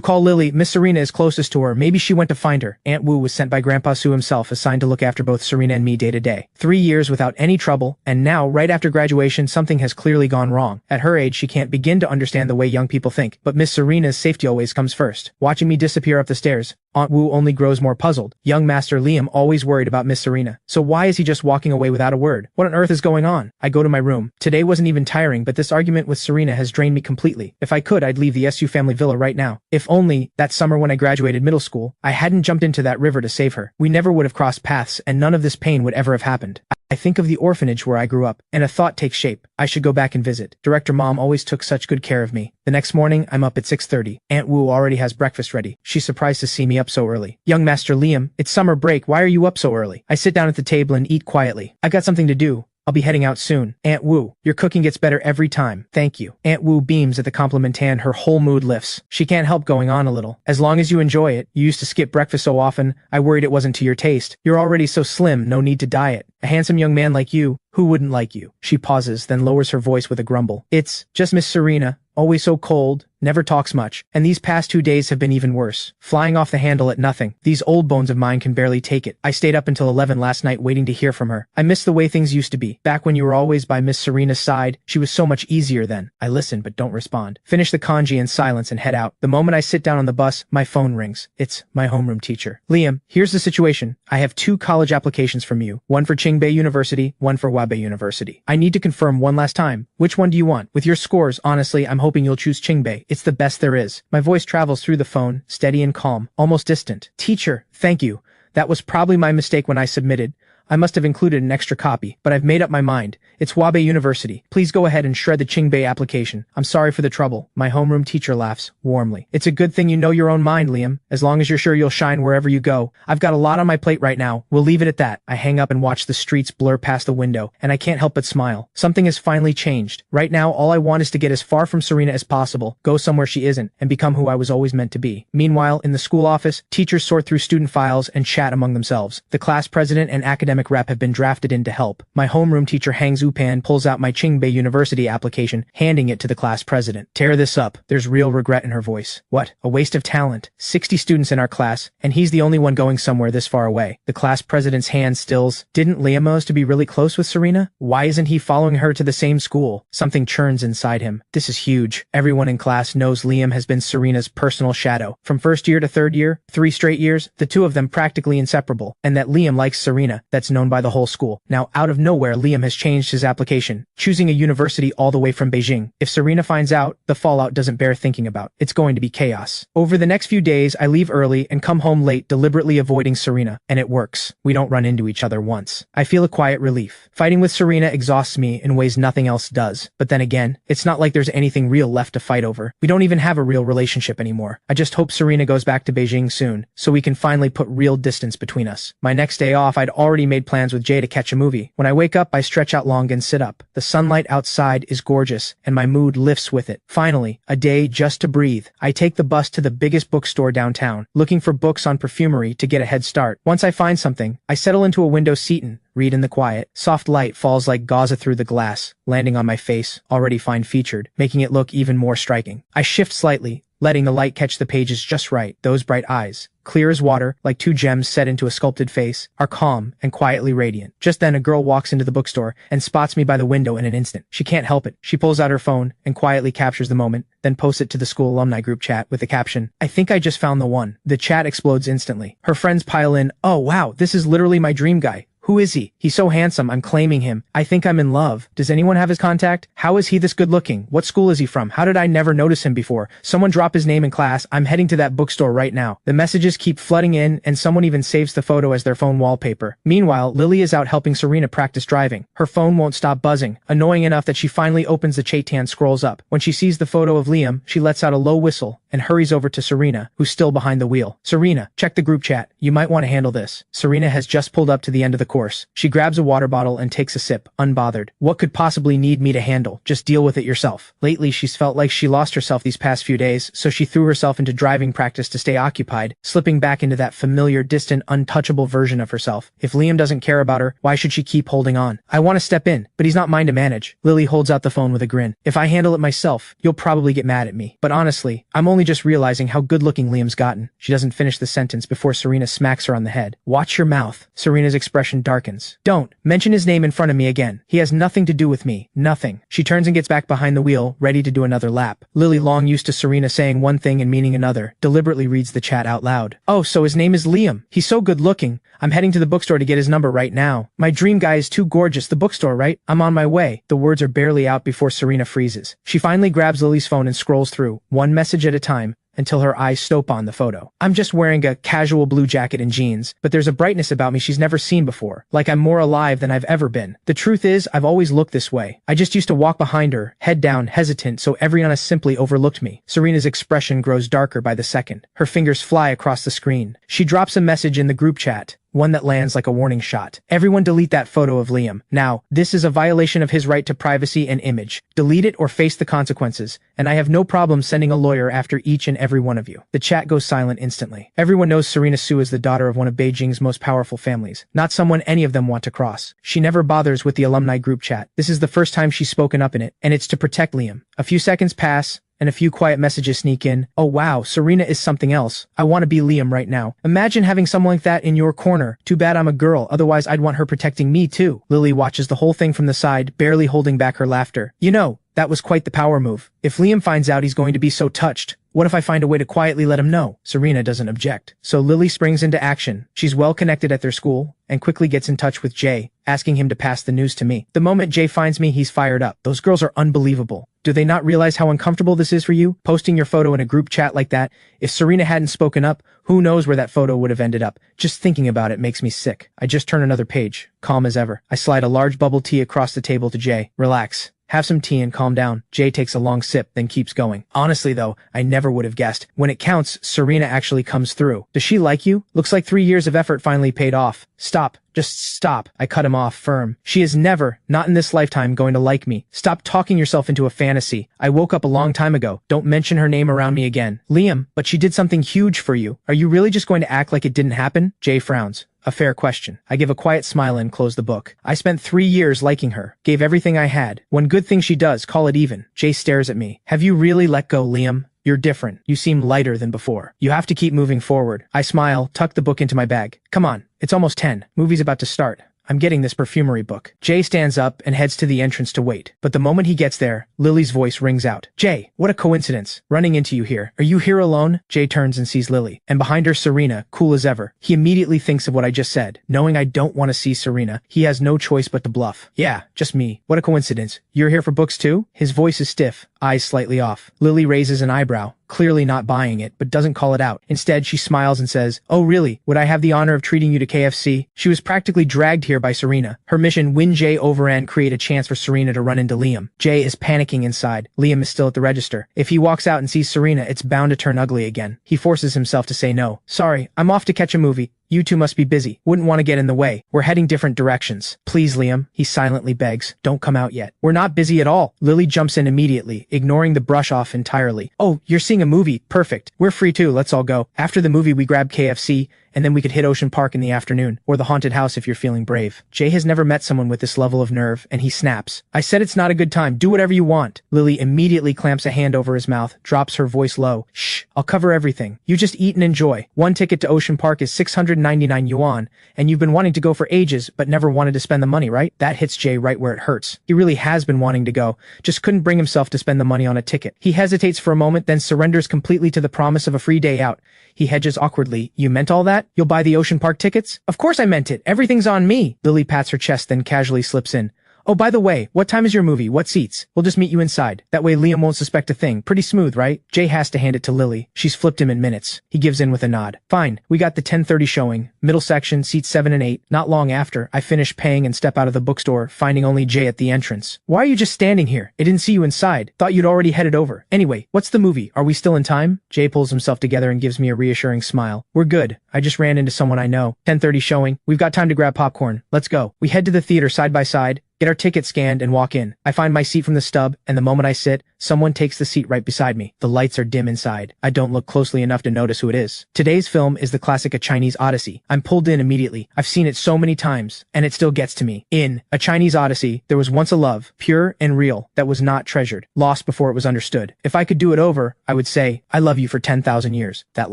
call Lily? Miss Serena is closest to her. Maybe she went to find her. Aunt Wu was sent by Grandpa Su himself, assigned to look after both Serena and me day to day. 3 years without any trouble, and now, right after graduation, something has clearly gone wrong. At her age, she can't begin to understand the way young people think, but Miss Serena's safety always comes first. Watching me disappear up the stairs, Aunt Wu only grows more puzzled. Young Master Liam always worried about Miss Serena. So why is he just walking away without a word? What on earth is going on? I go to my room. Today wasn't even tiring, but this argument with Serena has drained me completely. If I could, I'd leave the SU family villa right now. If only, that summer when I graduated middle school, I hadn't jumped into that river to save her. We never would have crossed paths, and none of this pain would ever have happened. I think of the orphanage where I grew up, and a thought takes shape. I should go back and visit. Director Mom always took such good care of me. The next morning, I'm up at 6:30. Aunt Wu already has breakfast ready. She's surprised to see me up so early. Young Master Liam, it's summer break. Why are you up so early? I sit down at the table and eat quietly. I got something to do. I'll be heading out soon. Aunt Wu, your cooking gets better every time. Thank you. Aunt Wu beams at the compliment and her whole mood lifts. She can't help going on a little. As long as you enjoy it. You used to skip breakfast so often, I worried it wasn't to your taste. You're already so slim, no need to diet. A handsome young man like you, who wouldn't like you? She pauses, then lowers her voice with a grumble. It's just Miss Serena, always so cold, never talks much, and these past 2 days have been even worse. Flying off the handle at nothing. These old bones of mine can barely take it. I stayed up until 11 last night waiting to hear from her. I miss the way things used to be. Back when you were always by Miss Serena's side, she was so much easier then. I listen but don't respond. Finish the kanji in silence and head out. The moment I sit down on the bus, my phone rings. It's my homeroom teacher. Liam, here's the situation. I have 2 college applications from you. One for Qingbei University, one for Wabe University. I need to confirm one last time. Which one do you want? With your scores, honestly, I'm hoping you'll choose Qingbei. It's the best there is. My voice travels through the phone, steady and calm, almost distant. Teacher, thank you. That was probably my mistake when I submitted. I must have included an extra copy, but I've made up my mind. It's Wabe University. Please go ahead and shred the Qingbei application. I'm sorry for the trouble. My homeroom teacher laughs, warmly. It's a good thing you know your own mind, Liam. As long as you're sure you'll shine wherever you go. I've got a lot on my plate right now. We'll leave it at that. I hang up and watch the streets blur past the window, and I can't help but smile. Something has finally changed. Right now, all I want is to get as far from Serena as possible, go somewhere she isn't, and become who I was always meant to be. Meanwhile, in the school office, teachers sort through student files and chat among themselves. The class president and academic rep have been drafted in to help. My homeroom teacher Hang Zupan pulls out my Qingbei University application, handing it to the class president. Tear this up. There's real regret in her voice. What? A waste of talent. 60 students in our class, and he's the only one going somewhere this far away. The class president's hand stills. Didn't Liam used to be really close with Serena? Why isn't he following her to the same school? Something churns inside him. This is huge. Everyone in class knows Liam has been Serena's personal shadow. From first year to third year, 3 straight years, the two of them practically inseparable. And that Liam likes Serena, that's known by the whole school. Now, out of nowhere, Liam has changed his application, choosing a university all the way from Beijing. If Serena finds out, the fallout doesn't bear thinking about. It's going to be chaos. Over the next few days, I leave early and come home late, deliberately avoiding Serena. And it works. We don't run into each other once. I feel a quiet relief. Fighting with Serena exhausts me in ways nothing else does. But then again, it's not like there's anything real left to fight over. We don't even have a real relationship anymore. I just hope Serena goes back to Beijing soon, so we can finally put real distance between us. My next day off, I'd already made plans with Jay to catch a movie. When I wake up, I stretch out long and sit up. The sunlight outside is gorgeous, and my mood lifts with it. Finally, a day just to breathe. I take the bus to the biggest bookstore downtown, looking for books on perfumery to get a head start. Once I find something, I settle into a window seat and read in the quiet. Soft light falls like gauze through the glass, landing on my face, already fine-featured, making it look even more striking. I shift slightly, letting the light catch the pages just right. Those bright eyes, clear as water, like 2 gems set into a sculpted face, are calm and quietly radiant. Just then a girl walks into the bookstore and spots me by the window in an instant. She can't help it. She pulls out her phone and quietly captures the moment, then posts it to the school alumni group chat with the caption, "I think I just found the one." The chat explodes instantly. Her friends pile in, "Oh wow, this is literally my dream guy. Who is he? He's so handsome, I'm claiming him. I think I'm in love. Does anyone have his contact? How is he this good looking? What school is he from? How did I never notice him before? Someone drop his name in class. I'm heading to that bookstore right now. The messages keep flooding in, and someone even saves the photo as their phone wallpaper. Meanwhile, Lily is out helping Serena practice driving. Her phone won't stop buzzing, annoying enough that she finally opens the chat and scrolls up. When she sees the photo of Liam, she lets out a low whistle and hurries over to Serena, who's still behind the wheel. Serena, check the group chat. You might want to handle this. Serena has just pulled up to the end of the course. She grabs a water bottle and takes a sip, unbothered. What could possibly need me to handle? Just deal with it yourself. Lately, she's felt like she lost herself these past few days, so she threw herself into driving practice to stay occupied, slipping back into that familiar, distant, untouchable version of herself. If Liam doesn't care about her, why should she keep holding on? I want to step in, but he's not mine to manage. Lily holds out the phone with a grin. If I handle it myself, you'll probably get mad at me. But honestly, I'm only just realizing how good-looking Liam's gotten. She doesn't finish the sentence before Serena smacks her on the head. Watch your mouth. Serena's expression darkens. Don't mention his name in front of me again. He has nothing to do with me. Nothing. She turns and gets back behind the wheel, ready to do another lap. Lily, long used to Serena saying one thing and meaning another, deliberately reads the chat out loud. Oh, so his name is Liam. He's so good-looking. I'm heading to the bookstore to get his number right now. My dream guy is too gorgeous. The bookstore, right? I'm on my way. The words are barely out before Serena freezes. She finally grabs Lily's phone and scrolls through, one message at a time, until her eyes stop on the photo. I'm just wearing a casual blue jacket and jeans, but there's a brightness about me she's never seen before, like I'm more alive than I've ever been. The truth is, I've always looked this way. I just used to walk behind her, head down, hesitant, so everyone simply overlooked me. Serena's expression grows darker by the second. Her fingers fly across the screen. She drops a message in the group chat. One that lands like a warning shot. Everyone delete that photo of Liam. Now, this is a violation of his right to privacy and image. Delete it or face the consequences, and I have no problem sending a lawyer after each and every one of you. The chat goes silent instantly. Everyone knows Serena Su is the daughter of one of Beijing's most powerful families, not someone any of them want to cross. She never bothers with the alumni group chat. This is the first time she's spoken up in it, and it's to protect Liam. A few seconds pass, and a few quiet messages sneak in. Oh wow, Serena is something else. I want to be Liam right now. Imagine having someone like that in your corner. Too bad I'm a girl, otherwise I'd want her protecting me too. Lily watches the whole thing from the side, barely holding back her laughter. You know, that was quite the power move. If Liam finds out, he's going to be so touched. What if I find a way to quietly let him know? Serena doesn't object. So Lily springs into action. She's well connected at their school and quickly gets in touch with Jay, asking him to pass the news to me. The moment Jay finds me, he's fired up. Those girls are unbelievable. Do they not realize how uncomfortable this is for you? Posting your photo in a group chat like that? If Serena hadn't spoken up, who knows where that photo would have ended up? Just thinking about it makes me sick. I just turn another page, calm as ever. I slide a large bubble tea across the table to Jay. Relax. Have some tea and calm down. Jay takes a long sip, then keeps going. Honestly though, I never would have guessed. When it counts, Serena actually comes through. Does she like you? Looks like 3 years of effort finally paid off. Stop. Just stop. I cut him off firm. She is never, not in this lifetime, going to like me. Stop talking yourself into a fantasy. I woke up a long time ago. Don't mention her name around me again. Liam, but she did something huge for you. Are you really just going to act like it didn't happen? Jay frowns. A fair question. I give a quiet smile and close the book. I spent 3 years liking her. Gave everything I had. One good thing she does, call it even. Jay stares at me. Have you really let go, Liam? You're different. You seem lighter than before. You have to keep moving forward. I smile, tuck the book into my bag. Come on. It's almost 10. Movie's about to start. I'm getting this perfumery book. Jay stands up and heads to the entrance to wait. But the moment he gets there, Lily's voice rings out. Jay, what a coincidence. Running into you here. Are you here alone? Jay turns and sees Lily. And behind her, Serena, cool as ever. He immediately thinks of what I just said. Knowing I don't want to see Serena, he has no choice but to bluff. Yeah, just me. What a coincidence. You're here for books too? His voice is stiff, eyes slightly off. Lily raises an eyebrow, clearly not buying it, but doesn't call it out. Instead, she smiles and says, oh really? Would I have the honor of treating you to KFC? She was practically dragged here by Serena. Her mission, win Jay over and create a chance for Serena to run into Liam. Jay is panicking inside. Liam is still at the register. If he walks out and sees Serena, it's bound to turn ugly again. He forces himself to say no. Sorry, I'm off to catch a movie. You two must be busy. Wouldn't want to get in the way. We're heading different directions. Please, Liam, he silently begs. Don't come out yet. We're not busy at all. Lily jumps in immediately, ignoring the brush off entirely. Oh, you're seeing a movie. Perfect. We're free too. Let's all go. After the movie, we grab KFC, and then we could hit Ocean Park in the afternoon, or the haunted house if you're feeling brave. Jay has never met someone with this level of nerve, and he snaps. I said it's not a good time. Do whatever you want. Lily immediately clamps a hand over his mouth, drops her voice low. Shh, I'll cover everything. You just eat and enjoy. One ticket to Ocean Park is 699 yuan, and you've been wanting to go for ages, but never wanted to spend the money, right? That hits Jay right where it hurts. He really has been wanting to go, just couldn't bring himself to spend the money on a ticket. He hesitates for a moment, then surrenders completely to the promise of a free day out. He hedges awkwardly. You meant all that? What? You'll buy the Ocean Park tickets? Of course I meant it. Everything's on me. Lily pats her chest, then casually slips in. Oh, by the way, what time is your movie? What seats? We'll just meet you inside. That way Liam won't suspect a thing. Pretty smooth, right? Jay has to hand it to Lily. She's flipped him in minutes. He gives in with a nod. Fine. We got the 10:30 showing. Middle section, seats 7 and 8. Not long after, I finish paying and step out of the bookstore, finding only Jay at the entrance. Why are you just standing here? I didn't see you inside. Thought you'd already headed over. Anyway, what's the movie? Are we still in time? Jay pulls himself together and gives me a reassuring smile. We're good. I just ran into someone I know. 10:30 showing. We've got time to grab popcorn. Let's go. We head to the theater side by side, get our ticket scanned, and walk in. I find my seat from the stub, and the moment I sit, someone takes the seat right beside me. The lights are dim inside. I don't look closely enough to notice who it is. Today's film is the classic A Chinese Odyssey. I'm pulled in immediately. I've seen it so many times, and it still gets to me. In A Chinese Odyssey, there was once a love, pure and real, that was not treasured, lost before it was understood. If I could do it over, I would say, I love you for 10,000 years. That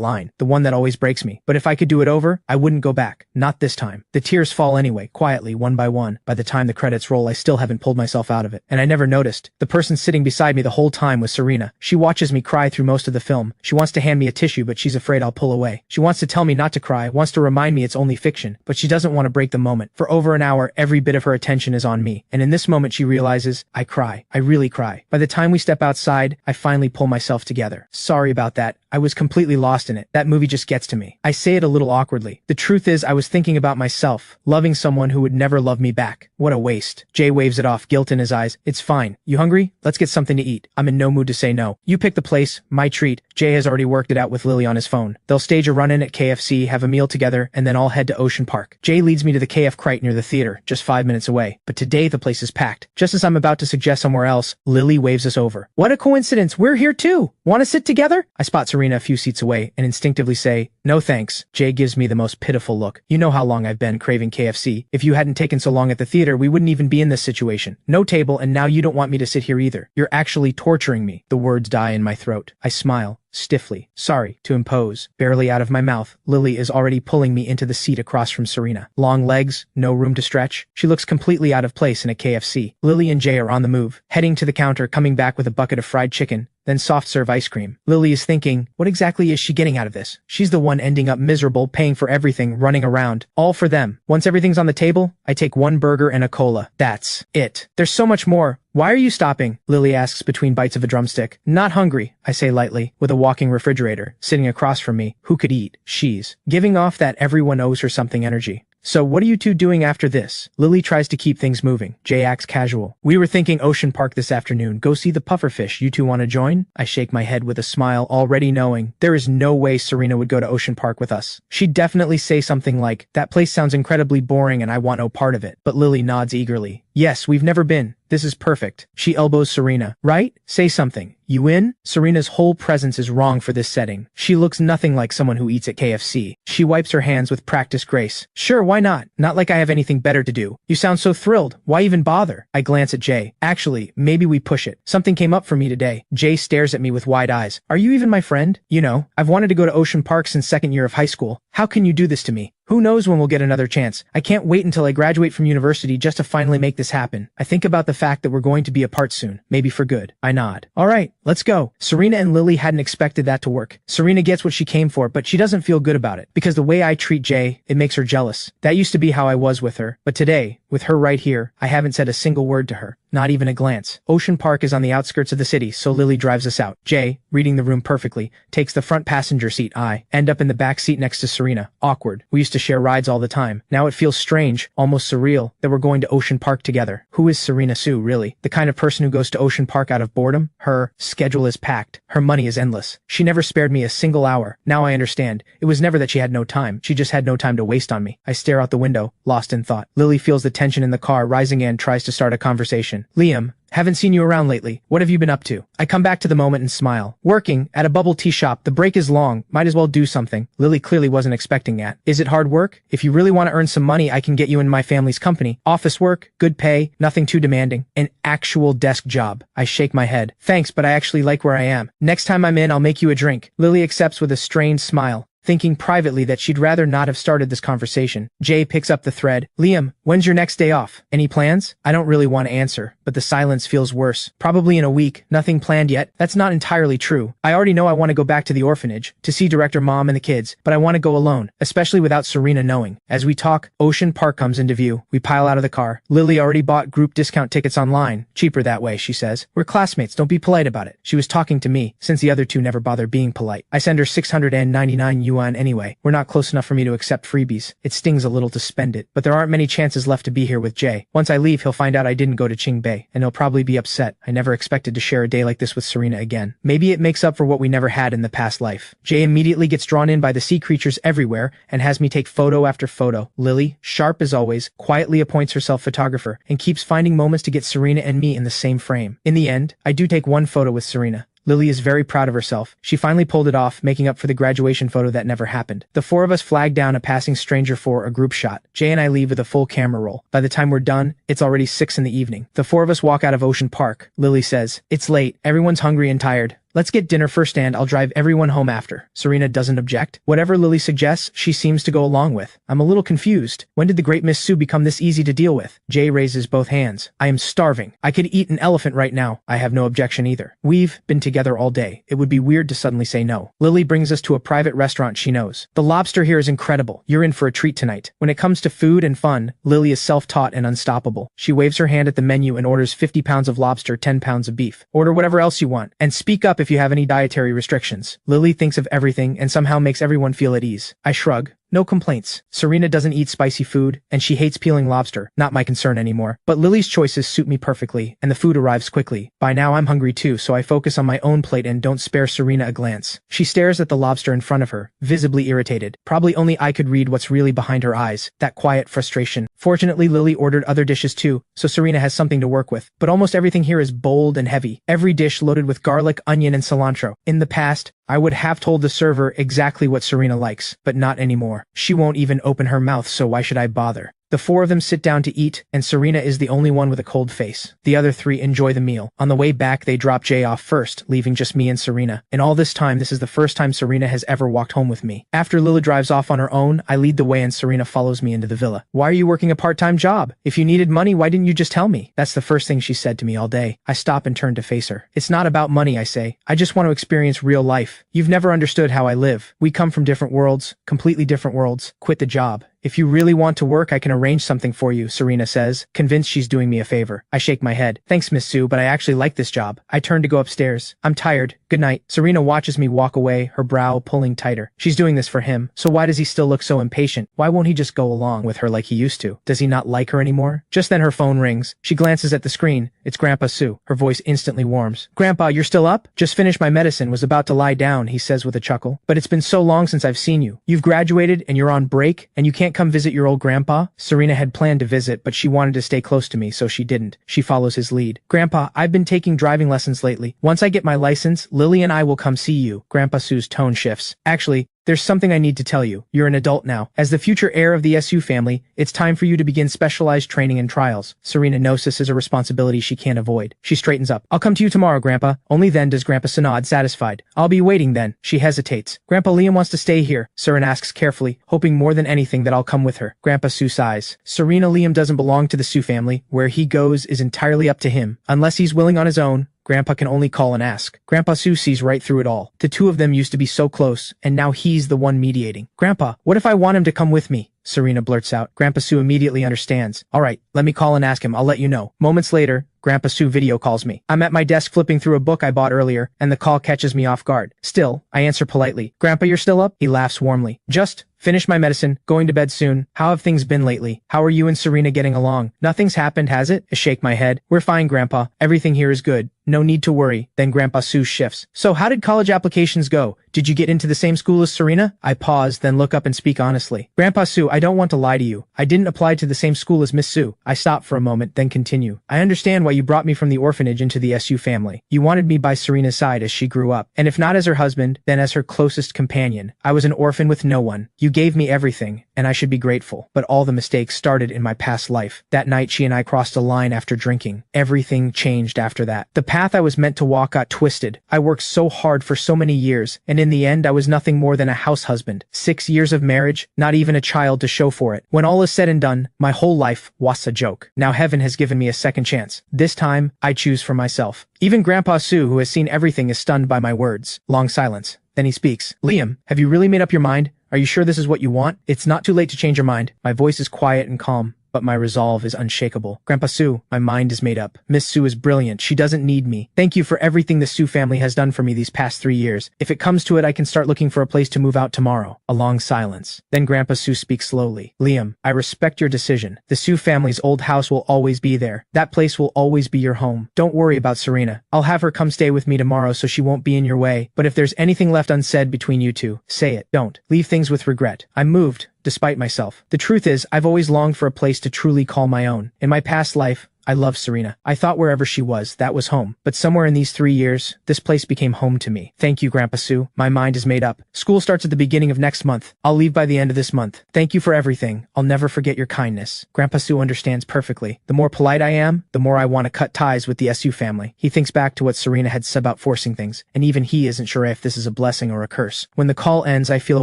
line, the one that always breaks me. But if I could do it over, I wouldn't go back. Not this time. The tears fall anyway, quietly, one by one. By the time the credits roll, I still haven't pulled myself out of it. And I never noticed. The person sitting beside me the whole time was Serena. She watches me cry through most of the film. She wants to hand me a tissue, but she's afraid I'll pull away. She wants to tell me not to cry, wants to remind me it's only fiction, but she doesn't want to break the moment. For over an hour, every bit of her attention is on me. And in this moment, she realizes, I cry. I really cry. By the time we step outside, I finally pull myself together. Sorry about that. I was completely lost in it. That movie just gets to me. I say it a little awkwardly. The truth is, I was thinking about myself, loving someone who would never love me back. What a waste. Jay waves it off, guilt in his eyes. It's fine. You hungry? Let's get something to eat. I'm in no mood to say no. You pick the place. My treat. Jay has already worked it out with Lily on his phone. They'll stage a run-in at KFC, have a meal together, and then all head to Ocean Park. Jay leads me to the KF Crite near the theater, just 5 minutes away. But today, the place is packed. Just as I'm about to suggest somewhere else, Lily waves us over. What a coincidence. We're here too. Want to sit together? I spot Serena a few seats away and instinctively say, no thanks. Jay gives me the most pitiful look. You know how long I've been craving KFC. If you hadn't taken so long at the theater, we wouldn't even be in this situation. No table, and now you don't want me to sit here either. You're actually torturing me. The words die in my throat. I smile. Stiffly. Sorry to impose. Barely out of my mouth, Lily is already pulling me into the seat across from Serena. Long legs, no room to stretch. She looks completely out of place in a KFC. Lily and Jay are on the move, heading to the counter, coming back with a bucket of fried chicken, then soft serve ice cream. Lily is thinking, what exactly is she getting out of this? She's the one ending up miserable, paying for everything, running around. All for them. Once everything's on the table, I take one burger and a cola. That's it. There's so much more. Why are you stopping? Lily asks between bites of a drumstick. Not hungry, I say lightly, with a walking refrigerator sitting across from me. Who could eat? She's giving off that everyone owes her something energy. So what are you two doing after this? Lily tries to keep things moving. Jay acts casual. We were thinking Ocean Park this afternoon. Go see the pufferfish. You two want to join? I shake my head with a smile, already knowing there is no way Serena would go to Ocean Park with us. She'd definitely say something like, that place sounds incredibly boring and I want no part of it. But Lily nods eagerly. Yes, we've never been. This is perfect. She elbows Serena. Right? Say something. You in? Serena's whole presence is wrong for this setting. She looks nothing like someone who eats at KFC. She wipes her hands with practiced grace. Sure, why not? Not like I have anything better to do. You sound so thrilled. Why even bother? I glance at Jay. Actually, maybe we push it. Something came up for me today. Jay stares at me with wide eyes. Are you even my friend? You know, I've wanted to go to Ocean Park since second year of high school. How can you do this to me? Who knows when we'll get another chance? I can't wait until I graduate from university just to finally make this happen. I think about the fact that we're going to be apart soon. Maybe for good. I nod. All right, let's go. Serena and Lily hadn't expected that to work. Serena gets what she came for, but she doesn't feel good about it. Because the way I treat Jay, it makes her jealous. That used to be how I was with her. But today, with her right here, I haven't said a single word to her. Not even a glance. Ocean Park is on the outskirts of the city, so Lily drives us out. Jay, reading the room perfectly, takes the front passenger seat. I end up in the back seat next to Serena. Awkward. We used to share rides all the time. Now it feels strange, almost surreal, that we're going to Ocean Park together. Who is Serena Sue, really? The kind of person who goes to Ocean Park out of boredom? Her schedule is packed. Her money is endless. She never spared me a single hour. Now I understand. It was never that she had no time. She just had no time to waste on me. I stare out the window, lost in thought. Lily feels the tension in the car rising and tries to start a conversation. Liam, haven't seen you around lately. What have you been up to? I come back to the moment and smile. Working at a bubble tea shop. The break is long. Might as well do something. Lily clearly wasn't expecting that. Is it hard work? If you really want to earn some money, I can get you in my family's company. Office work, good pay, nothing too demanding. An actual desk job. I shake my head. Thanks, but I actually like where I am. Next time I'm in, I'll make you a drink. Lily accepts with a strained smile. thinking privately that she'd rather not have started this conversation. Jay picks up the thread. Liam, when's your next day off? Any plans? I don't really want to answer, but the silence feels worse. Probably in a week. Nothing planned yet. That's not entirely true. I already know I want to go back to the orphanage to see Director Mom and the kids, but I want to go alone, especially without Serena knowing. As we talk, Ocean Park comes into view. We pile out of the car. Lily already bought group discount tickets online. Cheaper that way, she says. We're classmates, don't be polite about it. She was talking to me, since the other two never bother being polite. I send her 699 yuan anyway. We're not close enough for me to accept freebies. It stings a little to spend it, but there aren't many chances left to be here with Jay. Once I leave, he'll find out I didn't go to Qingbei, and he'll probably be upset. I never expected to share a day like this with Serena again. Maybe it makes up for what we never had in the past life. Jay immediately gets drawn in by the sea creatures everywhere and has me take photo after photo. Lily, sharp as always, quietly appoints herself photographer and keeps finding moments to get Serena and me in the same frame. In the end, I do take one photo with Serena. Lily is very proud of herself. She finally pulled it off, making up for the graduation photo that never happened. The four of us flag down a passing stranger for a group shot. Jay and I leave with a full camera roll. By the time we're done, it's already 6 in the evening. The four of us walk out of Ocean Park. Lily says, "It's late. Everyone's hungry and tired. Let's get dinner first and I'll drive everyone home after." Serena doesn't object. Whatever Lily suggests, she seems to go along with. I'm a little confused. When did the great Miss Sue become this easy to deal with? Jay raises both hands. I am starving. I could eat an elephant right now. I have no objection either. We've been together all day. It would be weird to suddenly say no. Lily brings us to a private restaurant she knows. The lobster here is incredible. You're in for a treat tonight. When it comes to food and fun, Lily is self-taught and unstoppable. She waves her hand at the menu and orders 50 pounds of lobster, 10 pounds of beef. Order whatever else you want. And speak up if you have any dietary restrictions. Lily thinks of everything and somehow makes everyone feel at ease. I shrug. No complaints. Serena doesn't eat spicy food, and she hates peeling lobster. Not my concern anymore. But Lily's choices suit me perfectly, and the food arrives quickly. By now I'm hungry too, so I focus on my own plate and don't spare Serena a glance. She stares at the lobster in front of her, visibly irritated. Probably only I could read what's really behind her eyes, that quiet frustration. Fortunately, Lily ordered other dishes too, so Serena has something to work with. But almost everything here is bold and heavy. Every dish loaded with garlic, onion, and cilantro. In the past, I would have told the server exactly what Serena likes, but not anymore. She won't even open her mouth, so why should I bother? The four of them sit down to eat, and Serena is the only one with a cold face. The other three enjoy the meal. On the way back, they drop Jay off first, leaving just me and Serena. In all this time, this is the first time Serena has ever walked home with me. After Lila drives off on her own, I lead the way and Serena follows me into the villa. Why are you working a part-time job? If you needed money, why didn't you just tell me? That's the first thing she said to me all day. I stop and turn to face her. It's not about money, I say. I just want to experience real life. You've never understood how I live. We come from different worlds, completely different worlds. Quit the job. If you really want to work, I can arrange something for you, Serena says, convinced she's doing me a favor. I shake my head. Thanks, Miss Sue, but I actually like this job. I turn to go upstairs. I'm tired. Good night. Serena watches me walk away, her brow pulling tighter. She's doing this for him, so why does he still look so impatient? Why won't he just go along with her like he used to? Does he not like her anymore? Just then her phone rings. She glances at the screen. It's Grandpa Sue. Her voice instantly warms. Grandpa, you're still up? Just finished my medicine, was about to lie down, he says with a chuckle. But it's been so long since I've seen you. You've graduated and you're on break, and you can't come visit your old grandpa? Serena had planned to visit, but she wanted to stay close to me, so she didn't. She follows his lead. Grandpa, I've been taking driving lessons lately. Once I get my license, Lily and I will come see you. Grandpa Sue's tone shifts. Actually, there's something I need to tell you. You're an adult now. As the future heir of the SU family, it's time for you to begin specialized training and trials. Serena knows this is a responsibility she can't avoid. She straightens up. I'll come to you tomorrow, Grandpa. Only then does Grandpa Sue nod, satisfied. I'll be waiting then. She hesitates. Grandpa Liam wants to stay here, Serena asks carefully, hoping more than anything that I'll come with her. Grandpa Sue sighs. Serena, Liam doesn't belong to the Sue family. Where he goes is entirely up to him. Unless he's willing on his own, Grandpa can only call and ask. Grandpa Sue sees right through it all. The two of them used to be so close, and now he's the one mediating. Grandpa, what if I want him to come with me? Serena blurts out. Grandpa Sue immediately understands. All right, let me call and ask him. I'll let you know. Moments later, Grandpa Sue video calls me. I'm at my desk flipping through a book I bought earlier, and the call catches me off guard. Still, I answer politely. Grandpa, you're still up? He laughs warmly. Just finished my medicine, going to bed soon. How have things been lately? How are you and Serena getting along? Nothing's happened, has it? I shake my head. We're fine, Grandpa. Everything here is good. No need to worry. Then Grandpa Sue shifts. So how did college applications go? Did you get into the same school as Serena? I pause, then look up and speak honestly. Grandpa Sue, I don't want to lie to you. I didn't apply to the same school as Miss Sue. I stop for a moment, then continue. I understand why you brought me from the orphanage into the SU family. You wanted me by Serena's side as she grew up. And if not as her husband, then as her closest companion. I was an orphan with no one. You You gave me everything, and I should be grateful. But all the mistakes started in my past life. That night she and I crossed a line after drinking. Everything changed after that. The path I was meant to walk got twisted. I worked so hard for so many years, and in the end I was nothing more than a house husband. 6 years of marriage, not even a child to show for it. When all is said and done, my whole life was a joke. Now heaven has given me a second chance. This time, I choose for myself. Even Grandpa Sue, who has seen everything, is stunned by my words. Long silence. Then he speaks. Liam, have you really made up your mind? Are you sure this is what you want? It's not too late to change your mind. My voice is quiet and calm, but my resolve is unshakable. Grandpa Sue, my mind is made up. Miss Sue is brilliant. She doesn't need me. Thank you for everything the Sue family has done for me these past 3 years. If it comes to it, I can start looking for a place to move out tomorrow. A long silence. Then Grandpa Sue speaks slowly. Liam, I respect your decision. The Sue family's old house will always be there. That place will always be your home. Don't worry about Serena. I'll have her come stay with me tomorrow so she won't be in your way. But if there's anything left unsaid between you two, say it. Don't leave things with regret. I'm moved, despite myself. The truth is, I've always longed for a place to truly call my own. In my past life, I loved Serena. I thought wherever she was, that was home. But somewhere in these 3 years, this place became home to me. Thank you, Grandpa Sue. My mind is made up. School starts at the beginning of next month. I'll leave by the end of this month. Thank you for everything. I'll never forget your kindness. Grandpa Sue understands perfectly. The more polite I am, the more I want to cut ties with the SU family. He thinks back to what Serena had said about forcing things, and even he isn't sure if this is a blessing or a curse. When the call ends, I feel a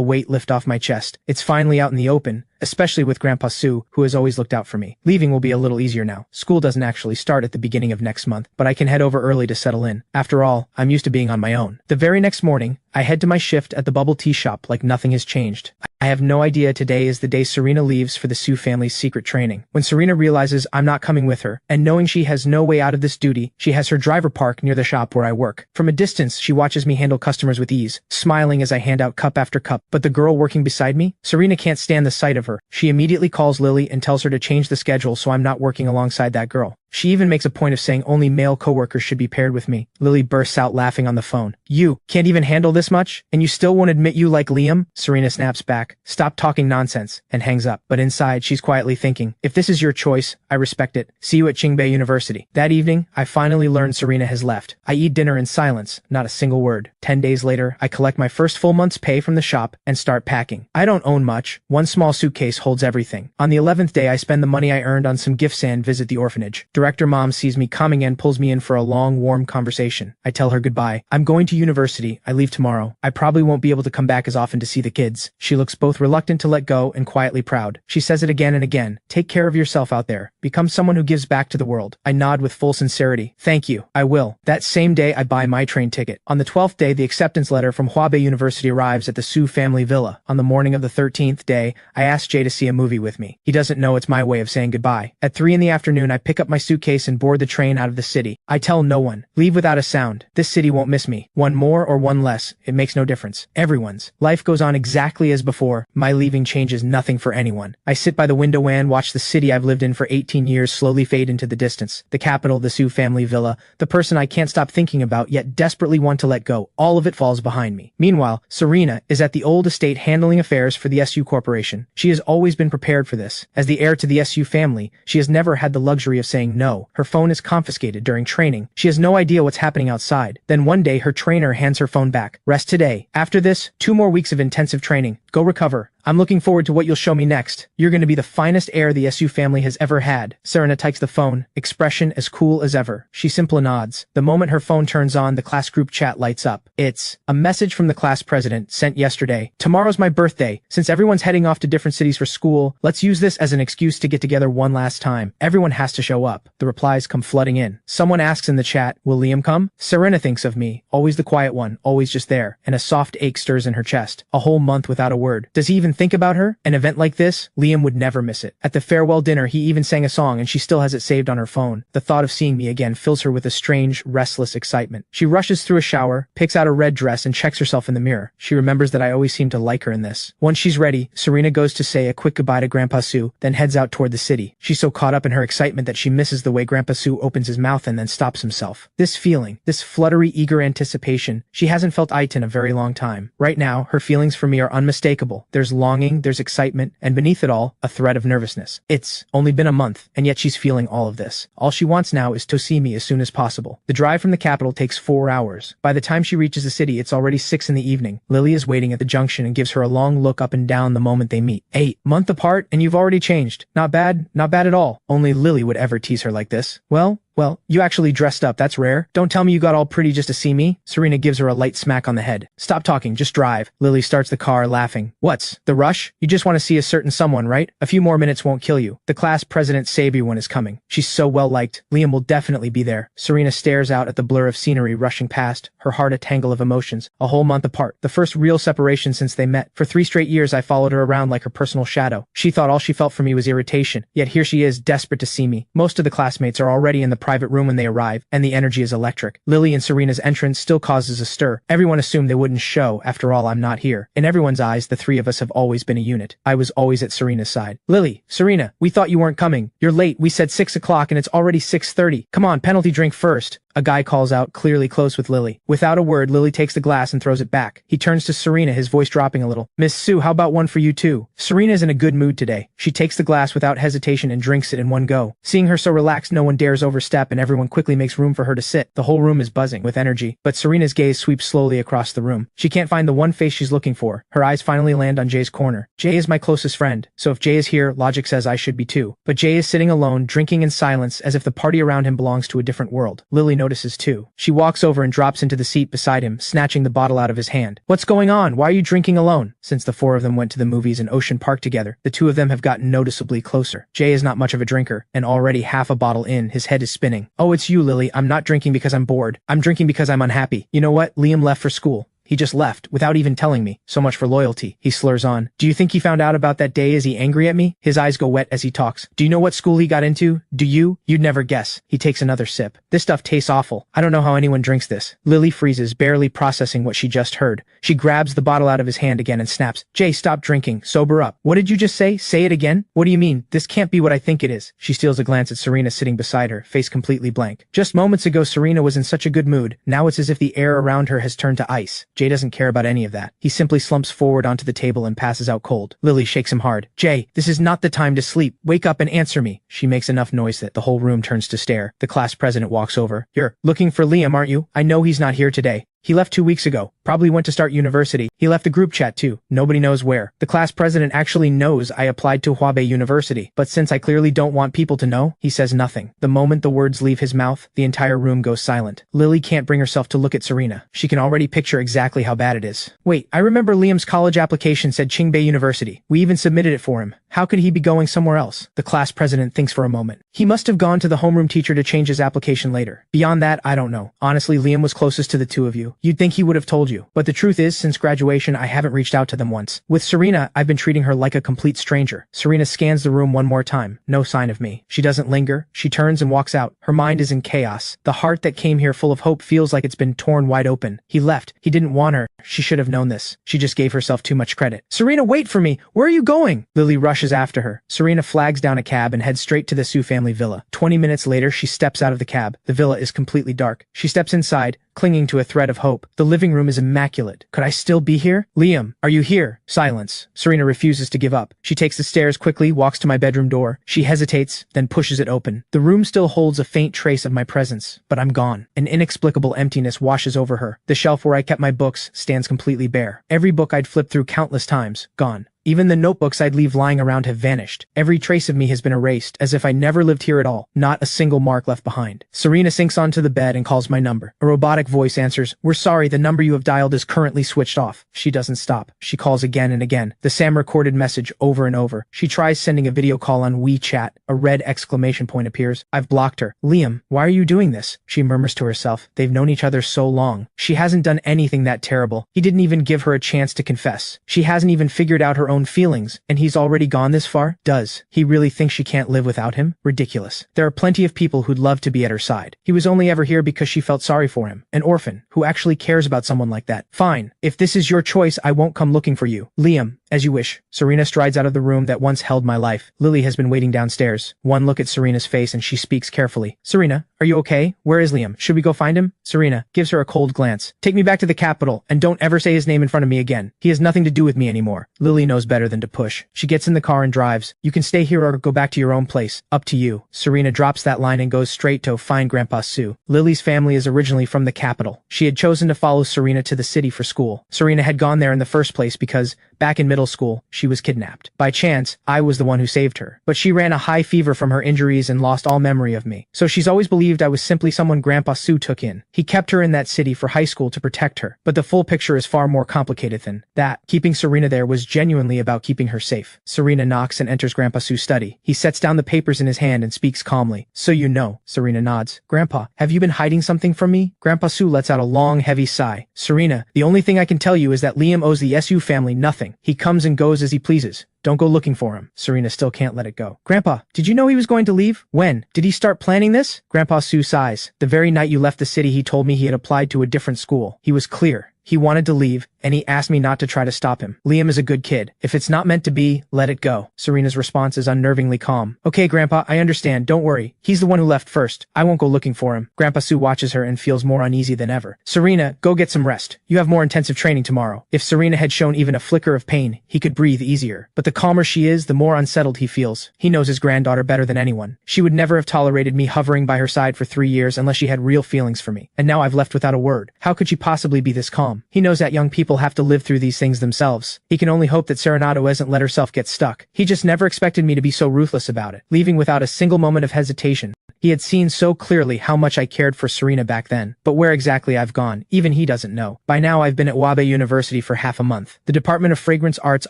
weight lift off my chest. It's finally out in the open, especially with Grandpa Sue, who has always looked out for me. Leaving will be a little easier now. School doesn't actually start at the beginning of next month, but I can head over early to settle in. After all, I'm used to being on my own. The very next morning, I head to my shift at the bubble tea shop like nothing has changed. I have no idea today is the day Serena leaves for the Sue family's secret training. When Serena realizes I'm not coming with her, and knowing she has no way out of this duty, she has her driver park near the shop where I work. From a distance, she watches me handle customers with ease, smiling as I hand out cup after cup. But the girl working beside me? Serena can't stand the sight of her. She immediately calls Lily and tells her to change the schedule so I'm not working alongside that girl. She even makes a point of saying only male coworkers should be paired with me. Lily bursts out laughing on the phone. You can't even handle this much? And you still won't admit you like Liam? Serena snaps back. Stop talking nonsense, and hangs up. But inside, she's quietly thinking, if this is your choice, I respect it. See you at Qingbei University. That evening, I finally learned Serena has left. I eat dinner in silence, not a single word. 10 days later, I collect my first full month's pay from the shop and start packing. I don't own much. One small suitcase holds everything. On the 11th day, I spend the money I earned on some gifts and visit the orphanage. Director Mom sees me coming and pulls me in for a long, warm conversation. I tell her goodbye. I'm going to university. I leave tomorrow. I probably won't be able to come back as often to see the kids. She looks both reluctant to let go and quietly proud. She says it again and again. Take care of yourself out there. Become someone who gives back to the world. I nod with full sincerity. Thank you. I will. That same day, I buy my train ticket. On the 12th day, the acceptance letter from Huabei University arrives at the Sue family villa. On the morning of the 13th day, I ask Jay to see a movie with me. He doesn't know it's my way of saying goodbye. At 3 in the afternoon, I pick up my suitcase and board the train out of the city. I tell no one. Leave without a sound. This city won't miss me. One more or one less, it makes no difference. Everyone's. Life goes on exactly as before. My leaving changes nothing for anyone. I sit by the window and watch the city I've lived in for 18 years slowly fade into the distance. The capital, the Sue family villa, the person I can't stop thinking about yet desperately want to let go. All of it falls behind me. Meanwhile, Serena is at the old estate handling affairs for the SU Corporation. She has always been prepared for this. As the heir to the SU family, she has never had the luxury of saying no. Her phone is confiscated during training. She has no idea what's happening outside. Then one day her trainer hands her phone back. Rest today. After this, 2 more weeks of intensive training. Go recover. I'm looking forward to what you'll show me next. You're going to be the finest heir the SU family has ever had. Serena takes the phone, expression as cool as ever. She simply nods. The moment her phone turns on, the class group chat lights up. It's a message from the class president sent yesterday. Tomorrow's my birthday. Since everyone's heading off to different cities for school, let's use this as an excuse to get together one last time. Everyone has to show up. The replies come flooding in. Someone asks in the chat, will Liam come? Serena thinks of me, always the quiet one, always just there, and a soft ache stirs in her chest. A whole month without a word. Does he even think about her? An event like this, Liam would never miss it. At the farewell dinner, he even sang a song and she still has it saved on her phone. The thought of seeing me again fills her with a strange, restless excitement. She rushes through a shower, picks out a red dress and checks herself in the mirror. She remembers that I always seem to like her in this. Once she's ready, Serena goes to say a quick goodbye to Grandpa Sue, then heads out toward the city. She's so caught up in her excitement that she misses notices the way Grandpa Sue opens his mouth and then stops himself. This feeling, this fluttery, eager anticipation, she hasn't felt it in a very long time. Right now, her feelings for me are unmistakable. There's longing, there's excitement, and beneath it all, a thread of nervousness. It's only been a month, and yet she's feeling all of this. All she wants now is to see me as soon as possible. The drive from the capital takes 4 hours. By the time she reaches the city, it's already 6 in the evening. Lily is waiting at the junction and gives her a long look up and down the moment they meet. 8 months apart, and you've already changed. Not bad at all. Only Lily would ever tease her like this. Well, you actually dressed up, that's rare. Don't tell me you got all pretty just to see me. Serena gives her a light smack on the head. Stop talking, just drive. Lily starts the car, laughing. What's the rush? You just want to see a certain someone, right? A few more minutes won't kill you. The class president Sabian is coming. She's so well liked. Liam will definitely be there. Serena stares out at the blur of scenery rushing past, her heart a tangle of emotions. A whole month apart. The first real separation since they met. For 3 straight years I followed her around like her personal shadow. She thought all she felt for me was irritation. Yet here she is, desperate to see me. Most of the classmates are already in the private room when they arrive, and the energy is electric. Lily and Serena's entrance still causes a stir. Everyone assumed they wouldn't show. After all, I'm not here. In everyone's eyes, the three of us have always been a unit. I was always at Serena's side. Lily, Serena, we thought you weren't coming. You're late. We said 6 o'clock and it's already 6:30. Come on, penalty drink first. A guy calls out, clearly close with Lily. Without a word, Lily takes the glass and throws it back. He turns to Serena, his voice dropping a little. Miss Sue, how about one for you too? Serena's in a good mood today. She takes the glass without hesitation and drinks it in one go. Seeing her so relaxed, no one dares overstep and everyone quickly makes room for her to sit. The whole room is buzzing with energy, but Serena's gaze sweeps slowly across the room. She can't find the one face she's looking for. Her eyes finally land on Jay's corner. Jay is my closest friend, so if Jay is here, logic says I should be too. But Jay is sitting alone, drinking in silence, as if the party around him belongs to a different world. Lily notices too. She walks over and drops into the seat beside him, snatching the bottle out of his hand. What's going on? Why are you drinking alone? Since the 4 of them went to the movies in Ocean Park together, the 2 of them have gotten noticeably closer. Jay is not much of a drinker, and already half a bottle in, his head is spinning. Oh, it's you, Lily. I'm not drinking because I'm bored. I'm drinking because I'm unhappy. You know what? Liam left for school. He just left, without even telling me. So much for loyalty. He slurs on. Do you think he found out about that day? Is he angry at me? His eyes go wet as he talks. Do you know what school he got into? Do you? You'd never guess. He takes another sip. This stuff tastes awful. I don't know how anyone drinks this. Lily freezes, barely processing what she just heard. She grabs the bottle out of his hand again and snaps. Jay, stop drinking. Sober up. What did you just say? Say it again? What do you mean? This can't be what I think it is. She steals a glance at Serena sitting beside her, face completely blank. Just moments ago, Serena was in such a good mood. Now it's as if the air around her has turned to ice. Jay doesn't care about any of that. He simply slumps forward onto the table and passes out cold. Lily shakes him hard. Jay, this is not the time to sleep. Wake up and answer me. She makes enough noise that the whole room turns to stare. The class president walks over. You're looking for Liam, aren't you? I know he's not here today. He left 2 weeks ago. Probably went to start university. He left the group chat too. Nobody knows where. The class president actually knows I applied to Huabei University, but since I clearly don't want people to know, he says nothing. The moment the words leave his mouth, the entire room goes silent. Lily can't bring herself to look at Serena. She can already picture exactly how bad it is. Wait, I remember Liam's college application said Qingbei University. We even submitted it for him. How could he be going somewhere else? The class president thinks for a moment. He must have gone to the homeroom teacher to change his application later. Beyond that, I don't know. Honestly, Liam was closest to the 2 of you. You'd think he would have told you. But the truth is, since graduation, I haven't reached out to them once. With Serena, I've been treating her like a complete stranger. Serena scans the room one more time. No sign of me. She doesn't linger. She turns and walks out. Her mind is in chaos. The heart that came here full of hope feels like it's been torn wide open. He left. He didn't want her. She should have known this. She just gave herself too much credit. Serena, wait for me! Where are you going? Lily rushes after her. Serena flags down a cab and heads straight to the Sue family villa. 20 minutes later, she steps out of the cab. The villa is completely dark. She steps inside, clinging to a thread of hope. The living room is immaculate. Could I still be here? Liam, are you here? Silence. Serena refuses to give up. She takes the stairs quickly, walks to my bedroom door. She hesitates, then pushes it open. The room still holds a faint trace of my presence, but I'm gone. An inexplicable emptiness washes over her. The shelf where I kept my books stands completely bare. Every book I'd flipped through countless times, gone. Even the notebooks I'd leave lying around have vanished. Every trace of me has been erased, as if I never lived here at all. Not a single mark left behind. Serena sinks onto the bed and calls my number. A robotic voice answers, "We're sorry, the number you have dialed is currently switched off." She doesn't stop. She calls again and again. The Sam recorded message over and over. She tries sending a video call on WeChat. A red exclamation point appears. I've blocked her. Liam, why are you doing this? She murmurs to herself. They've known each other so long. She hasn't done anything that terrible. He didn't even give her a chance to confess. She hasn't even figured out her own feelings, and he's already gone this far? Does he really think she can't live without him? Ridiculous. There are plenty of people who'd love to be at her side. He was only ever here because she felt sorry for him. An orphan who actually cares about someone like that. Fine. If this is your choice, I won't come looking for you. Liam, As you wish. Serena strides out of the room that once held my life. Lily has been waiting downstairs. One look at Serena's face and she speaks carefully. Serena, are you okay? Where is Liam? Should we go find him? Serena gives her a cold glance. Take me back to the capital and don't ever say his name in front of me again. He has nothing to do with me anymore. Lily knows better than to push. She gets in the car and drives. You can stay here or go back to your own place. Up to you. Serena drops that line and goes straight to find Grandpa Sue. Lily's family is originally from the capital. She had chosen to follow Serena to the city for school. Serena had gone there in the first place because, back in middle school, she was kidnapped. By chance, I was the one who saved her. But she ran a high fever from her injuries and lost all memory of me. So she's always believed I was simply someone Grandpa Sue took in. He kept her in that city for high school to protect her. But the full picture is far more complicated than that. Keeping Serena there was genuinely about keeping her safe. Serena knocks and enters Grandpa Sue's study. He sets down the papers in his hand and speaks calmly. So you know. Serena nods. Grandpa, have you been hiding something from me? Grandpa Sue lets out a long, heavy sigh. Serena, the only thing I can tell you is that Liam owes the SU family nothing. He comes and goes as he pleases. Don't go looking for him. Serena still can't let it go. Grandpa, did you know he was going to leave? When? Did he start planning this? Grandpa Sue sighs. The very night you left the city, he told me he had applied to a different school. He was clear. He wanted to leave, and he asked me not to try to stop him. Liam is a good kid. If it's not meant to be, let it go. Serena's response is unnervingly calm. Okay, Grandpa, I understand. Don't worry. He's the one who left first. I won't go looking for him. Grandpa Sue watches her and feels more uneasy than ever. Serena, go get some rest. You have more intensive training tomorrow. If Serena had shown even a flicker of pain, he could breathe easier. But the calmer she is, the more unsettled he feels. He knows his granddaughter better than anyone. She would never have tolerated me hovering by her side for 3 years unless she had real feelings for me. And now I've left without a word. How could she possibly be this calm? He knows that young people have to live through these things themselves. He can only hope that Serenado hasn't let herself get stuck. He just never expected me to be so ruthless about it, leaving without a single moment of hesitation. He had seen so clearly how much I cared for Serena back then. But where exactly I've gone, even he doesn't know. By now I've been at Wabe University for half a month. The Department of Fragrance Arts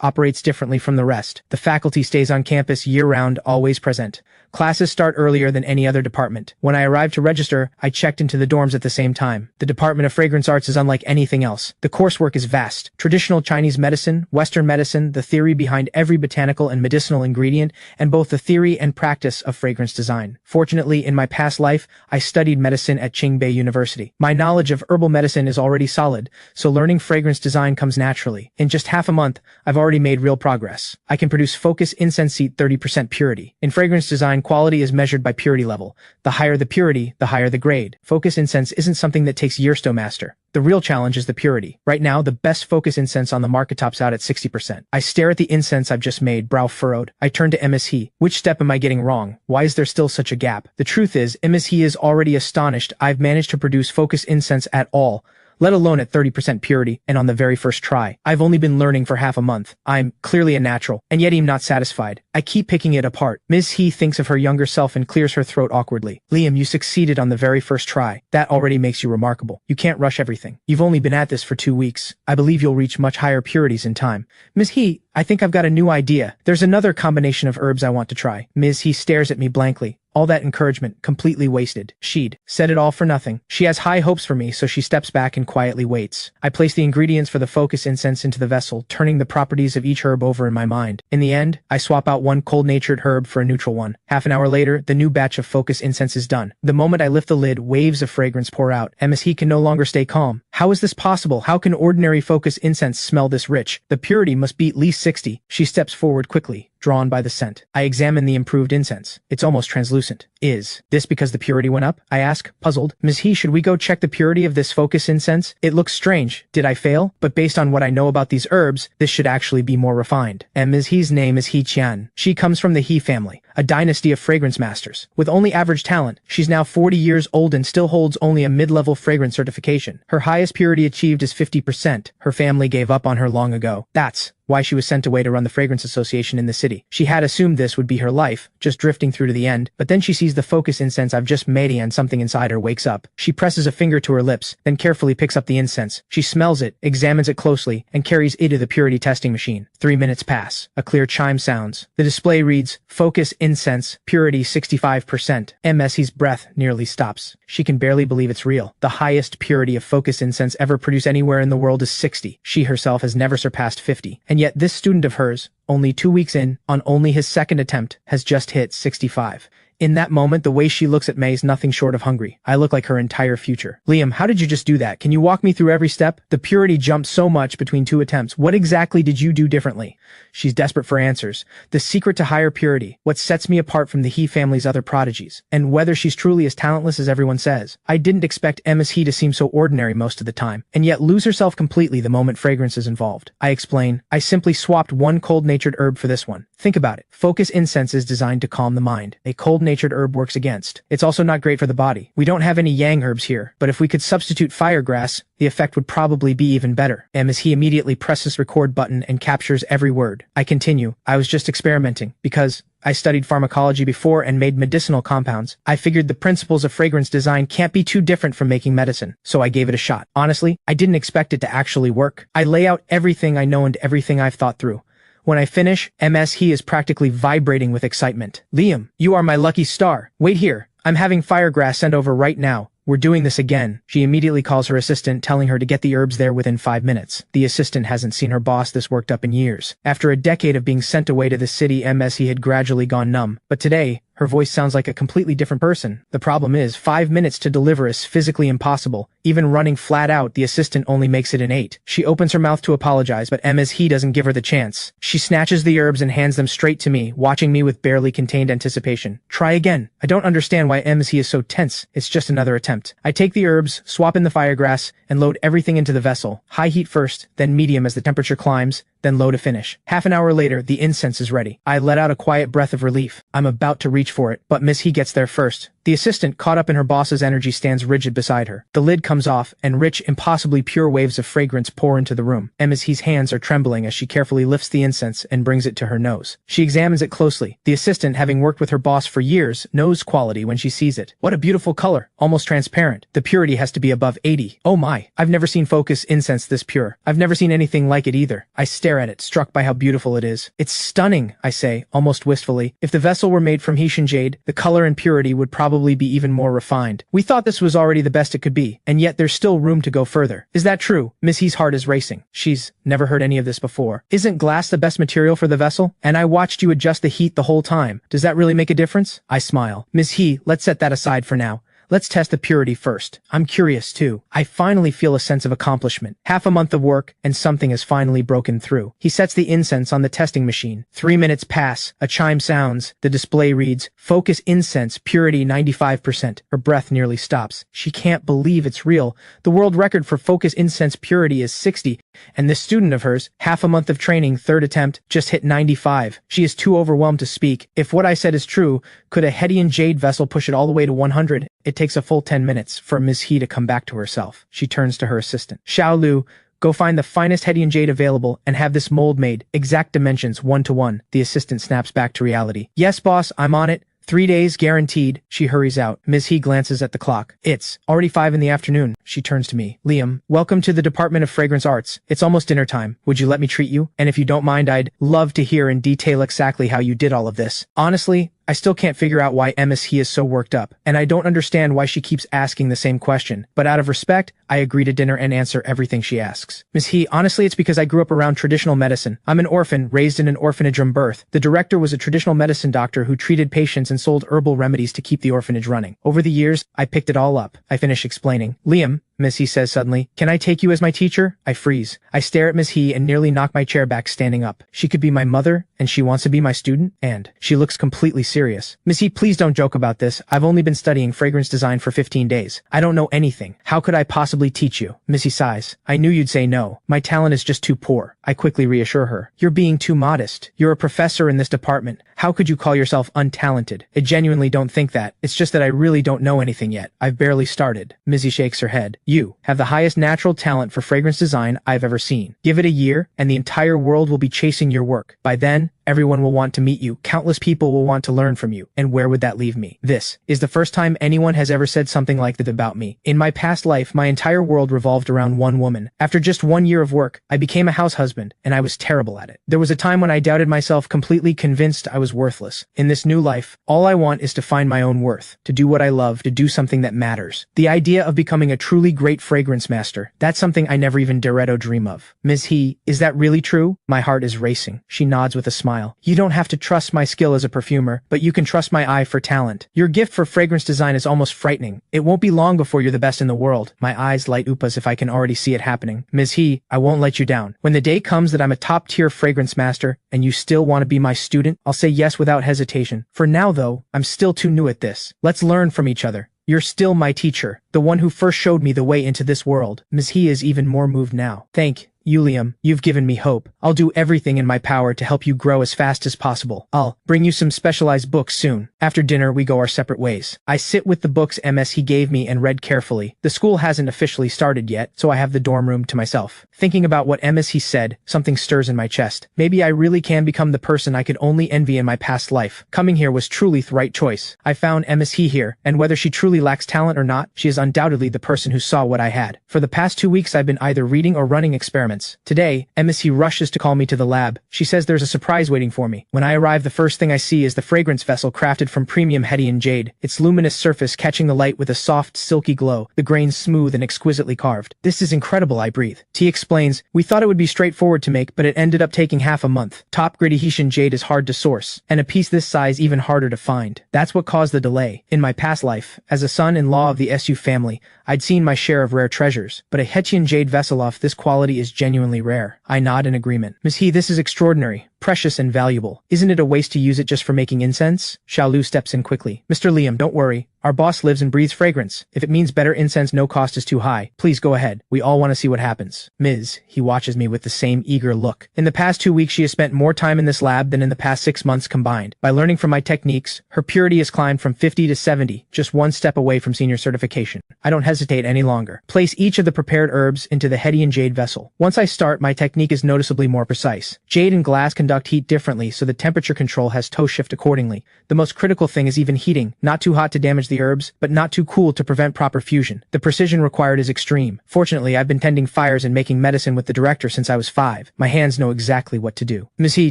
operates differently from the rest. The faculty stays on campus year-round, always present. Classes start earlier than any other department. When I arrived to register, I checked into the dorms at the same time. The Department of Fragrance Arts is unlike anything else. The coursework is vast. Traditional Chinese medicine, Western medicine, the theory behind every botanical and medicinal ingredient, and both the theory and practice of fragrance design. Fortunately, in my past life, I studied medicine at Qingbei University. My knowledge of herbal medicine is already solid, so learning fragrance design comes naturally. In just half a month, I've already made real progress. I can produce Focus Incense Seat 30% purity. In fragrance design, quality is measured by purity level. The higher the purity, the higher the grade. Focus incense isn't something that takes years to master. The real challenge is the purity. Right now, the best Focus incense on the market tops out at 60%. I stare at the incense I've just made, brow furrowed. I turn to Ms. He. Which step am I getting wrong? Why is there still such a gap? The truth is, Ms. He is already astonished I've managed to produce Focus incense at all, let alone at 30% purity, and on the very first try. I've only been learning for half a month. I'm clearly a natural, and yet I'm not satisfied. I keep picking it apart. Ms. He thinks of her younger self and clears her throat awkwardly. Liam, you succeeded on the very first try. That already makes you remarkable. You can't rush everything. You've only been at this for 2 weeks. I believe you'll reach much higher purities in time. Ms. He, I think I've got a new idea. There's another combination of herbs I want to try. Ms. He stares at me blankly. All that encouragement, completely wasted. She'd said it all for nothing. She has high hopes for me, so she steps back and quietly waits. I place the ingredients for the Focus incense into the vessel, turning the properties of each herb over in my mind. In the end, I swap out one cold-natured herb for a neutral one. Half an hour later, the new batch of Focus incense is done. The moment I lift the lid, waves of fragrance pour out. Ms. He can no longer stay calm. How is this possible? How can ordinary Focus incense smell this rich? The purity must be at least 60. She steps forward quickly, drawn by the scent. I examine the improved incense. It's almost translucent. Is this because the purity went up? I ask, puzzled. Ms. He, should we go check the purity of this Focus incense? It looks strange. Did I fail? But based on what I know about these herbs, this should actually be more refined. And Ms. He's name is He Qian. She comes from the He family, a dynasty of fragrance masters. With only average talent, she's now 40 years old and still holds only a mid-level fragrance certification. Her highest purity achieved is 50%. Her family gave up on her long ago. That's why she was sent away to run the Fragrance Association in the city. She had assumed this would be her life, just drifting through to the end, but then she sees the Focus incense I've just made and something inside her wakes up. She presses a finger to her lips, then carefully picks up the incense. She smells it, examines it closely, and carries it to the purity testing machine. 3 minutes pass. A clear chime sounds. The display reads, Focus incense, purity 65%. Ms. He's breath nearly stops. She can barely believe it's real. The highest purity of Focus incense ever produced anywhere in the world is 60. She herself has never surpassed 50. And yet this student of hers, only 2 weeks in, on only his second attempt, has just hit 65. In that moment, the way she looks at May is nothing short of hungry. I look like her entire future. Liam, how did you just do that? Can you walk me through every step? The purity jumped so much between 2 attempts. What exactly did you do differently? She's desperate for answers. The secret to higher purity, what sets me apart from the He family's other prodigies, and whether she's truly as talentless as everyone says. I didn't expect Ms. He to seem so ordinary most of the time, and yet lose herself completely the moment fragrance is involved. I explain, I simply swapped one cold-natured herb for this one. Think about it. Focus incense is designed to calm the mind. A cold-natured herb works against. It's also not great for the body. We don't have any yang herbs here, but if we could substitute firegrass, the effect would probably be even better. Ms. He immediately presses record button and captures every word. I continue. I was just experimenting, because I studied pharmacology before and made medicinal compounds. I figured the principles of fragrance design can't be too different from making medicine, so I gave it a shot. Honestly, I didn't expect it to actually work. I lay out everything I know and everything I've thought through. When I finish, Ms. He is practically vibrating with excitement. Liam, you are my lucky star. Wait here. I'm having firegrass sent over right now. We're doing this again. She immediately calls her assistant, telling her to get the herbs there within 5 minutes. The assistant hasn't seen her boss this worked up in years. After a decade of being sent away to the city, Ms. He had gradually gone numb. But today, her voice sounds like a completely different person. The problem is, 5 minutes to deliver is physically impossible. Even running flat out, the assistant only makes it in 8. She opens her mouth to apologize, but Ms. He doesn't give her the chance. She snatches the herbs and hands them straight to me, watching me with barely contained anticipation. Try again. I don't understand why Ms. He is so tense. It's just another attempt. I take the herbs, swap in the firegrass, and load everything into the vessel. High heat first, then medium as the temperature climbs, then low to finish. Half an hour later, the incense is ready. I let out a quiet breath of relief. I'm about to reach for it, but Ms. He gets there first. The assistant, caught up in her boss's energy, stands rigid beside her. The lid comes off, and rich, impossibly pure waves of fragrance pour into the room. Ms. He's hands are trembling as she carefully lifts the incense and brings it to her nose. She examines it closely. The assistant, having worked with her boss for years, knows quality when she sees it. What a beautiful color, almost transparent. The purity has to be above 80. Oh my, I've never seen focus incense this pure. I've never seen anything like it either. I stare at it, struck by how beautiful it is. It's stunning, I say, almost wistfully. If the vessel were made from Haitian jade, the color and purity would probably be even more refined. We thought this was already the best it could be, and yet there's still room to go further. Is that true? Ms. He's heart is racing. She's never heard any of this before. Isn't glass the best material for the vessel? And I watched you adjust the heat the whole time. Does that really make a difference? I smile. Ms. He, let's set that aside for now. Let's test the purity first. I'm curious too. I finally feel a sense of accomplishment. Half a month of work, and something has finally broken through. He sets the incense on the testing machine. 3 minutes pass. A chime sounds. The display reads, Focus incense, purity 95%. Her breath nearly stops. She can't believe it's real. The world record for focus incense purity is 60, and this student of hers, half a month of training, 3rd attempt, just hit 95. She is too overwhelmed to speak. If what I said is true, could a Haitian jade vessel push it all the way to 100? It takes a full 10 minutes for Ms. He to come back to herself. She turns to her assistant. Xiao Lu, go find the finest Haitian jade available and have this mold made. Exact dimensions, 1:1. The assistant snaps back to reality. Yes, boss, I'm on it. 3 days guaranteed. She hurries out. Ms. He glances at the clock. It's already 5 in the afternoon. She turns to me. Liam, welcome to the Department of Fragrance Arts. It's almost dinner time. Would you let me treat you? And if you don't mind, I'd love to hear in detail exactly how you did all of this. Honestly, I still can't figure out why Ms. He is so worked up, and I don't understand why she keeps asking the same question. But out of respect, I agree to dinner and answer everything she asks. Ms. He, honestly, it's because I grew up around traditional medicine. I'm an orphan, raised in an orphanage from birth. The director was a traditional medicine doctor who treated patients and sold herbal remedies to keep the orphanage running. Over the years, I picked it all up. I finish explaining. Liam, Ms. He says suddenly, can I take you as my teacher? I freeze. I stare at Ms. He and nearly knock my chair back standing up. She could be my mother, and she wants to be my student, and she looks completely serious. Ms. He, please don't joke about this. I've only been studying fragrance design for 15 days. I don't know anything. How could I possibly teach you? Ms. He sighs. I knew you'd say no. My talent is just too poor. I quickly reassure her. You're being too modest. You're a professor in this department. How could you call yourself untalented? I genuinely don't think that. It's just that I really don't know anything yet. I've barely started. Ms. He shakes her head. You have the highest natural talent for fragrance design I've ever seen. Give it a year, and the entire world will be chasing your work. By then, everyone will want to meet you. Countless people will want to learn from you. And where would that leave me? This is the first time anyone has ever said something like that about me. In my past life, my entire world revolved around one woman. After just 1 year of work, I became a house husband, and I was terrible at it. There was a time when I doubted myself, completely convinced I was was worthless. In this new life, all I want is to find my own worth, to do what I love, to do something that matters. The idea of becoming a truly great fragrance master, that's something I never even dared to dream of. Ms. He, is that really true? My heart is racing. She nods with a smile. You don't have to trust my skill as a perfumer, but you can trust my eye for talent. Your gift for fragrance design is almost frightening. It won't be long before you're the best in the world. My eyes light up as if I can already see it happening. Ms. He, I won't let you down. When the day comes that I'm a top-tier fragrance master, and you still want to be my student, I'll say yes without hesitation. For now, though, I'm still too new at this. Let's learn from each other. You're still my teacher, the one who first showed me the way into this world. Ms. He is even more moved now. Thank you, Liam. You've given me hope. I'll do everything in my power to help you grow as fast as possible. I'll bring you some specialized books soon. After dinner, we go our separate ways. I sit with the books Ms. He gave me and read carefully. The school hasn't officially started yet, so I have the dorm room to myself. Thinking about what Ms. He said, something stirs in my chest. Maybe I really can become the person I could only envy in my past life. Coming here was truly the right choice. I found Ms. He here, and whether she truly lacks talent or not, she is undoubtedly the person who saw what I had. For the past 2 weeks, I've been either reading or running experiments. Today, Ms. He rushes to call me to the lab. She says there's a surprise waiting for me. When I arrive, the first thing I see is the fragrance vessel crafted from premium Hedian jade, its luminous surface catching the light with a soft, silky glow, the grains smooth and exquisitely carved. This is incredible, I breathe. T explains, we thought it would be straightforward to make, but it ended up taking half a month. Top grade Hessian jade is hard to source, and a piece this size even harder to find. That's what caused the delay. In my past life, as a son-in-law of the SU family, I'd seen my share of rare treasures, but a Hessian jade vessel of this quality is genuinely rare. I nod in agreement. Ms. He, this is extraordinary, precious and valuable. Isn't it a waste to use it just for making incense? Xiaolu steps in quickly. Mr. Liam, don't worry. Our boss lives and breathes fragrance. If it means better incense, no cost is too high. Please go ahead. We all want to see what happens. Ms. He watches me with the same eager look. In the past 2 weeks, she has spent more time in this lab than in the past 6 months combined. By learning from my techniques, her purity has climbed from 50 to 70, just one step away from senior certification. I don't hesitate any longer. Place each of the prepared herbs into the Hedian jade vessel. Once I start, my technique is noticeably more precise. Jade and glass conduct heat differently, so the temperature control has toe shift accordingly. The most critical thing is even heating. Not too hot to damage the herbs, but not too cool to prevent proper fusion. The precision required is extreme. Fortunately, I've been tending fires and making medicine with the director since I was 5. My hands know exactly what to do. Ms. He,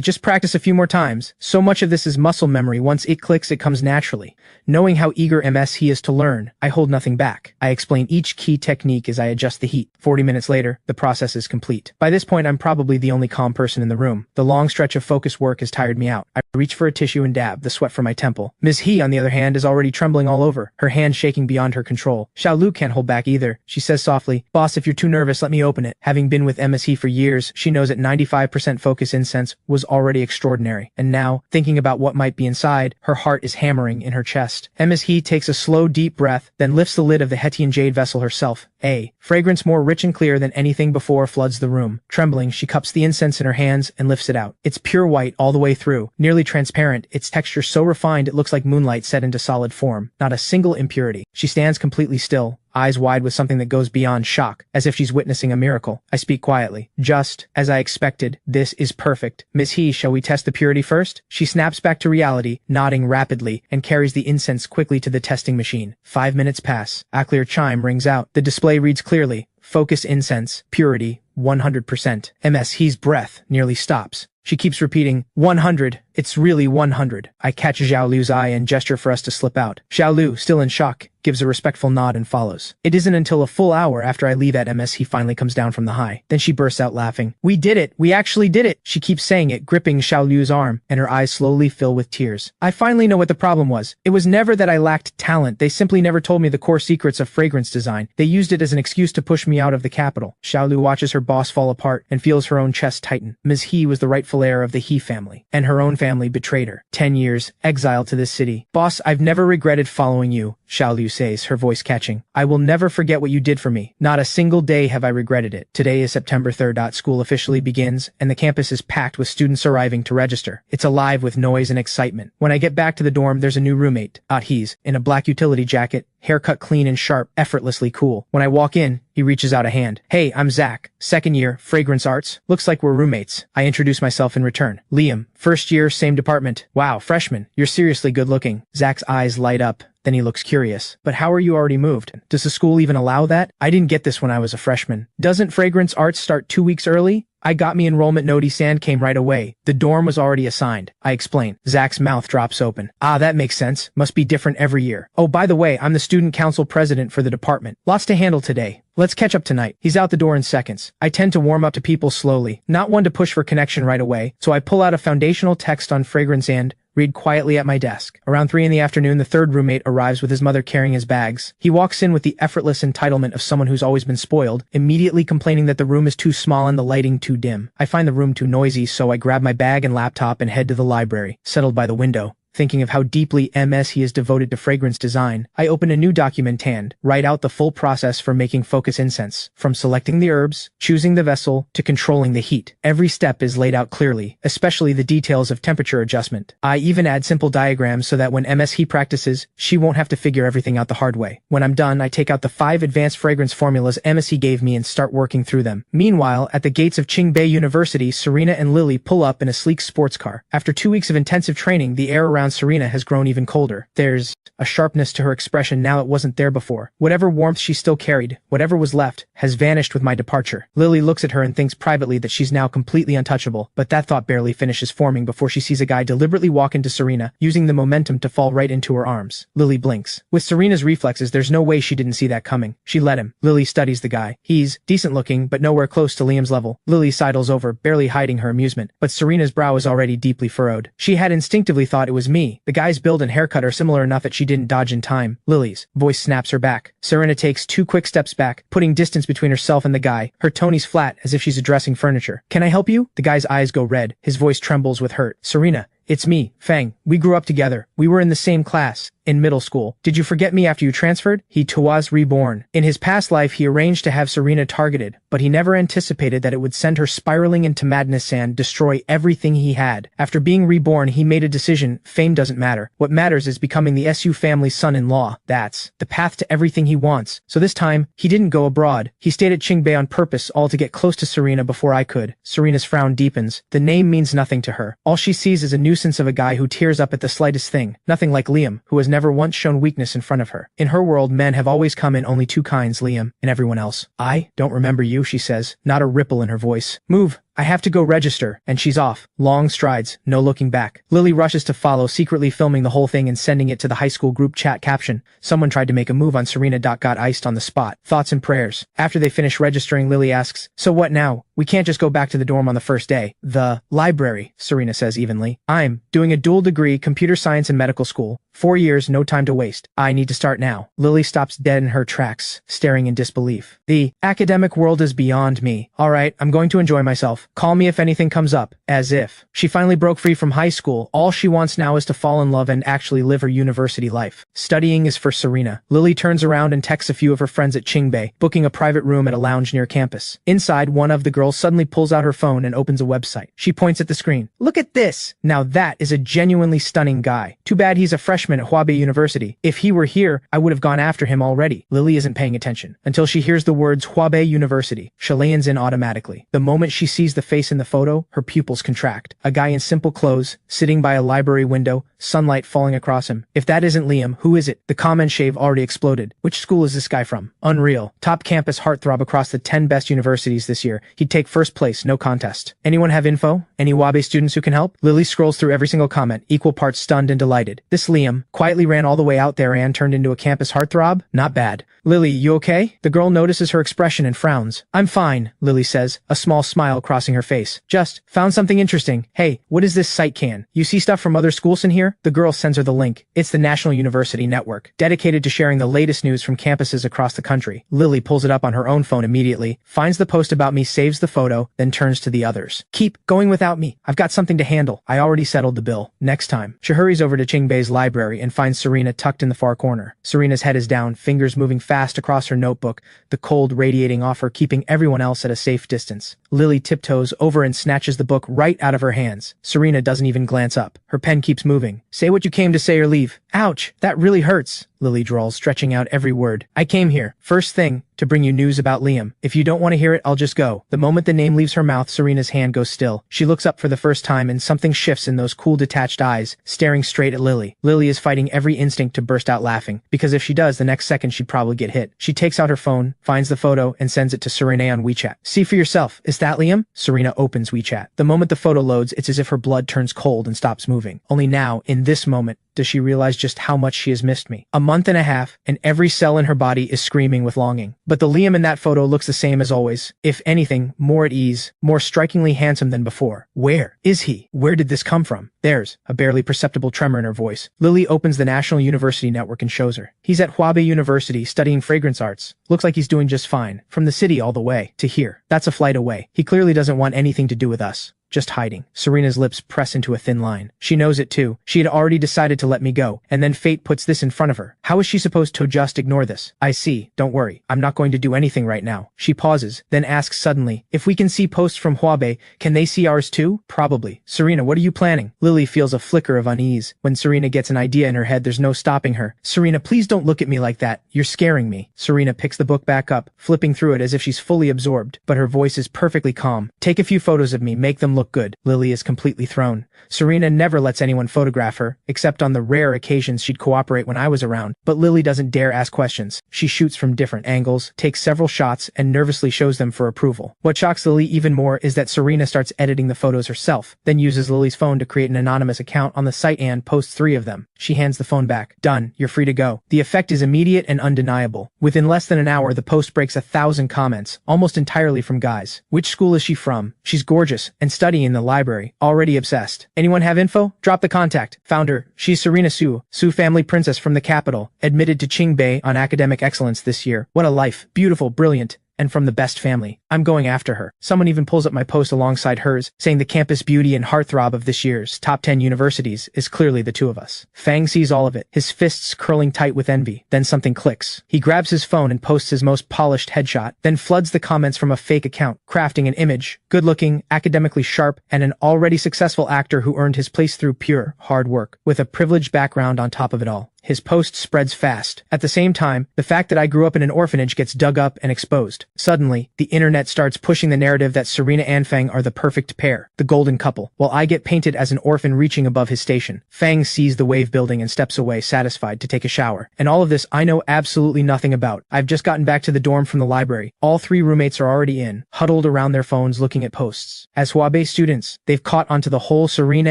just practice a few more times. So much of this is muscle memory. Once it clicks, it comes naturally. Knowing how eager Ms. He is to learn, I hold nothing back. I explain each key technique as I adjust the heat. 40 minutes later, the process is complete. By this point, I'm probably the only calm person in the room. The long stretch of focused work has tired me out. I reach for a tissue and dab the sweat from my temple. Ms. He, on the other hand, is already trembling all over, her hand shaking beyond her control. Xiaolu can't hold back either. She says softly, "Boss, if you're too nervous, let me open it." Having been with Ms. He for years, she knows that 95% focus incense was already extraordinary. And now, thinking about what might be inside, her heart is hammering in her chest. Ms. He takes a slow, deep breath, then lifts the lid of the Hessian jade vessel herself. A fragrance more rich and clear than anything before floods the room. Trembling, she cups the incense in her hands and lifts it out. It's pure white all the way through, nearly transparent, its texture so refined it looks like moonlight set into solid form. Not a single impurity. She stands completely still, eyes wide with something that goes beyond shock, as if she's witnessing a miracle. I speak quietly. Just as I expected, this is perfect. Ms. He, shall we test the purity first? She snaps back to reality, nodding rapidly, and carries the incense quickly to the testing machine. 5 minutes pass. A clear chime rings out. The display reads clearly, "Focus incense, purity, 100%. Ms. He's breath nearly stops. She keeps repeating, 100. It's really 100. I catch Xiaolu's eye and gesture for us to slip out. Xiaolu, still in shock, gives a respectful nod and follows. It isn't until a full hour after I leave at Ms. He finally comes down from the high. Then she bursts out laughing. "We did it! We actually did it!" She keeps saying it, gripping Xiaolu's arm, and her eyes slowly fill with tears. I finally know what the problem was. It was never that I lacked talent. They simply never told me the core secrets of fragrance design. They used it as an excuse to push me out of the capital. Xiaolu watches her boss fall apart and feels her own chest tighten. Ms. He was the rightful heir of the He family, and her own family betrayed her. 10 years, exiled to this city. "Boss, I've never regretted following you," Xiaolu says, her voice catching. "I will never forget what you did for me. Not a single day have I regretted it." Today is September 3rd. School officially begins, and the campus is packed with students arriving to register. It's alive with noise and excitement. When I get back to the dorm, there's a new roommate. He's in a black utility jacket, haircut clean and sharp, effortlessly cool. When I walk in, he reaches out a hand. "Hey, I'm Zach. 2nd year, Fragrance Arts. Looks like we're roommates." I introduce myself in return. "Liam, 1st year, same department." "Wow, freshman. You're seriously good looking." Zach's eyes light up. Then he looks curious. "But how are you already moved? Does the school even allow that? I didn't get this when I was a freshman." "Doesn't Fragrance Arts start 2 weeks early?" I got me enrollment notice and came right away. The dorm was already assigned. I explain. Zach's mouth drops open. Ah, that makes sense. Must be different every year. Oh, by the way, I'm the student council president for the department. Lots to handle today. Let's catch up tonight. He's out the door in seconds. I tend to warm up to people slowly, not one to push for connection right away, so I pull out a foundational text on fragrance and read quietly at my desk. Around 3 in the afternoon, the third roommate arrives with his mother carrying his bags. He walks in with the effortless entitlement of someone who's always been spoiled, immediately complaining that the room is too small and the lighting too dim. I find the room too noisy, so I grab my bag and laptop and head to the library, settled by the window. Thinking of how deeply he is devoted to fragrance design, I open a new document and write out the full process for making focus incense. From selecting the herbs, choosing the vessel, to controlling the heat. Every step is laid out clearly, especially the details of temperature adjustment. I even add simple diagrams so that when he practices, she won't have to figure everything out the hard way. When I'm done, I take out the 5 advanced fragrance formulas he gave me and start working through them. Meanwhile, at the gates of Qingbei University, Serena and Lily pull up in a sleek sports car. After 2 weeks of intensive training, the air around Serena has grown even colder. There's a sharpness to her expression now it wasn't there before. Whatever warmth she still carried, whatever was left, has vanished with my departure. Lily looks at her and thinks privately that she's now completely untouchable, but that thought barely finishes forming before she sees a guy deliberately walk into Serena, using the momentum to fall right into her arms. Lily blinks. With Serena's reflexes, there's no way she didn't see that coming. She let him. Lily studies the guy. He's decent looking, but nowhere close to Liam's level. Lily sidles over, barely hiding her amusement, but Serena's brow is already deeply furrowed. She had instinctively thought it was me. The guy's build and haircut are similar enough that she didn't dodge in time. Lily's voice snaps her back. Serena takes 2 quick steps back, putting distance between herself and the guy. Her tony's flat, as if she's addressing furniture. Can I help you? The guy's eyes go red. His voice trembles with hurt. Serena, it's me, Fang. We grew up together. We were in the same class. In middle school. Did you forget me after you transferred? He was reborn. In his past life, he arranged to have Serena targeted, but he never anticipated that it would send her spiraling into madness and destroy everything he had. After being reborn, he made a decision. Fame doesn't matter. What matters is becoming the SU family's son-in-law. That's the path to everything he wants. So this time, he didn't go abroad. He stayed at Qingbei on purpose, all to get close to Serena before I could. Serena's frown deepens. The name means nothing to her. All she sees is a nuisance of a guy who tears up at the slightest thing. Nothing like Liam, who has never once shown weakness in front of her. In her world, men have always come in only 2 kinds, Liam and everyone else. I don't remember you, she says, not a ripple in her voice. Move. I have to go register, and she's off. Long strides, no looking back. Lily rushes to follow, secretly filming the whole thing and sending it to the high school group chat caption. Someone tried to make a move on Serena. Got iced on the spot. Thoughts and prayers. After they finish registering, Lily asks, so what now? We can't just go back to the dorm on the first day. The library, Serena says evenly. I'm doing a dual degree, computer science and medical school. 4 years, no time to waste. I need to start now. Lily stops dead in her tracks, staring in disbelief. The academic world is beyond me. All right, I'm going to enjoy myself. Call me if anything comes up. As if. She finally broke free from high school. All she wants now is to fall in love and actually live her university life. Studying is for Serena. Lily turns around and texts a few of her friends at Qingbei, booking a private room at a lounge near campus. Inside, one of the girls suddenly pulls out her phone and opens a website. She points at the screen. Look at this! Now that is a genuinely stunning guy. Too bad he's a freshman at Huabei University. If he were here, I would have gone after him already. Lily isn't paying attention until she hears the words Huabei University. She lands in automatically. The moment she sees the face in the photo, her pupils contract. A guy in simple clothes, sitting by a library window, sunlight falling across him. If that isn't Liam, who is it? The comment shave already exploded. Which school is this guy from? Unreal. Top campus heartthrob across the 10 best universities this year. He'd take first place, no contest. Anyone have info? Any Huabei students who can help? Lily scrolls through every single comment, equal parts stunned and delighted. This Liam quietly ran all the way out there and turned into a campus heartthrob? Not bad. Lily, you okay? The girl notices her expression and frowns. I'm fine, Lily says, a small smile crossing her face. Just found something interesting. Hey, what is this site can? You see stuff from other schools in here? The girl sends her the link. It's the National University Network, dedicated to sharing the latest news from campuses across the country. Lily pulls it up on her own phone immediately, finds the post about me, saves the photo, then turns to the others. Keep going without me. I've got something to handle. I already settled the bill. Next time. She hurries over to Qingbei's library and finds Serena tucked in the far corner. Serena's head is down, fingers moving fast across her notebook, the cold radiating off her, keeping everyone else at a safe distance. Lily tiptoes over and snatches the book right out of her hands. Serena doesn't even glance up. Her pen keeps moving. Say what you came to say or leave. Ouch, that really hurts, Lily drawls, stretching out every word. I came here, first thing, to bring you news about Liam. If you don't want to hear it, I'll just go. The moment the name leaves her mouth, Serena's hand goes still. She looks up for the first time and something shifts in those cool detached eyes, staring straight at Lily. Lily is fighting every instinct to burst out laughing, because if she does, the next second she'd probably get hit. She takes out her phone, finds the photo, and sends it to Serena on WeChat. See for yourself, is that Liam? Serena opens WeChat. The moment the photo loads, it's as if her blood turns cold and stops moving. Only now, in this moment, does she realize just how much she has missed me. A month and a half, and every cell in her body is screaming with longing. But the Liam in that photo looks the same as always. If anything, more at ease, more strikingly handsome than before. Where is he? Where did this come from? There's a barely perceptible tremor in her voice. Lily opens the National University Network and shows her. He's at Hubei University studying fragrance arts. Looks like he's doing just fine. From the city all the way to here. That's a flight away. He clearly doesn't want anything to do with us. Just hiding. Serena's lips press into a thin line. She knows it too. She had already decided to let me go, and then fate puts this in front of her. How is she supposed to just ignore this? I see. Don't worry. I'm not going to do anything right now. She pauses, then asks suddenly, if we can see posts from Hubei, can they see ours too? Probably. Serena, what are you planning? Lily feels a flicker of unease. When Serena gets an idea in her head, there's no stopping her. Serena, please don't look at me like that. You're scaring me. Serena picks the book back up, flipping through it as if she's fully absorbed, but her voice is perfectly calm. Take a few photos of me, make them look good. Lily is completely thrown. Serena never lets anyone photograph her, except on the rare occasions she'd cooperate when I was around, but Lily doesn't dare ask questions. She shoots from different angles, takes several shots, and nervously shows them for approval. What shocks Lily even more is that Serena starts editing the photos herself, then uses Lily's phone to create an anonymous account on the site and posts 3 of them. She hands the phone back. Done. You're free to go. The effect is immediate and undeniable. Within less than an hour, the post breaks 1,000 comments, almost entirely from guys. Which school is she from? She's gorgeous, and studying in the library. Already obsessed. Anyone have info? Drop the contact. Found her. She's Serena Su, Su family princess from the capital, admitted to Qingbei on academic excellence this year. What a life. Beautiful, brilliant, and from the best family. I'm going after her. Someone even pulls up my post alongside hers, saying the campus beauty and heartthrob of this year's top 10 universities is clearly the 2 of us. Fang sees all of it, his fists curling tight with envy. Then something clicks. He grabs his phone and posts his most polished headshot, then floods the comments from a fake account, crafting an image. Good-looking, academically sharp, and an already successful actor who earned his place through pure, hard work, with a privileged background on top of it all. His post spreads fast. At the same time, the fact that I grew up in an orphanage gets dug up and exposed. Suddenly, the internet starts pushing the narrative that Serena and Fang are the perfect pair, the golden couple, while I get painted as an orphan reaching above his station. Fang sees the wave building and steps away, satisfied, to take a shower. And all of this I know absolutely nothing about. I've just gotten back to the dorm from the library. All 3 roommates are already in, huddled around their phones looking at posts. As Hubei students, they've caught onto the whole Serena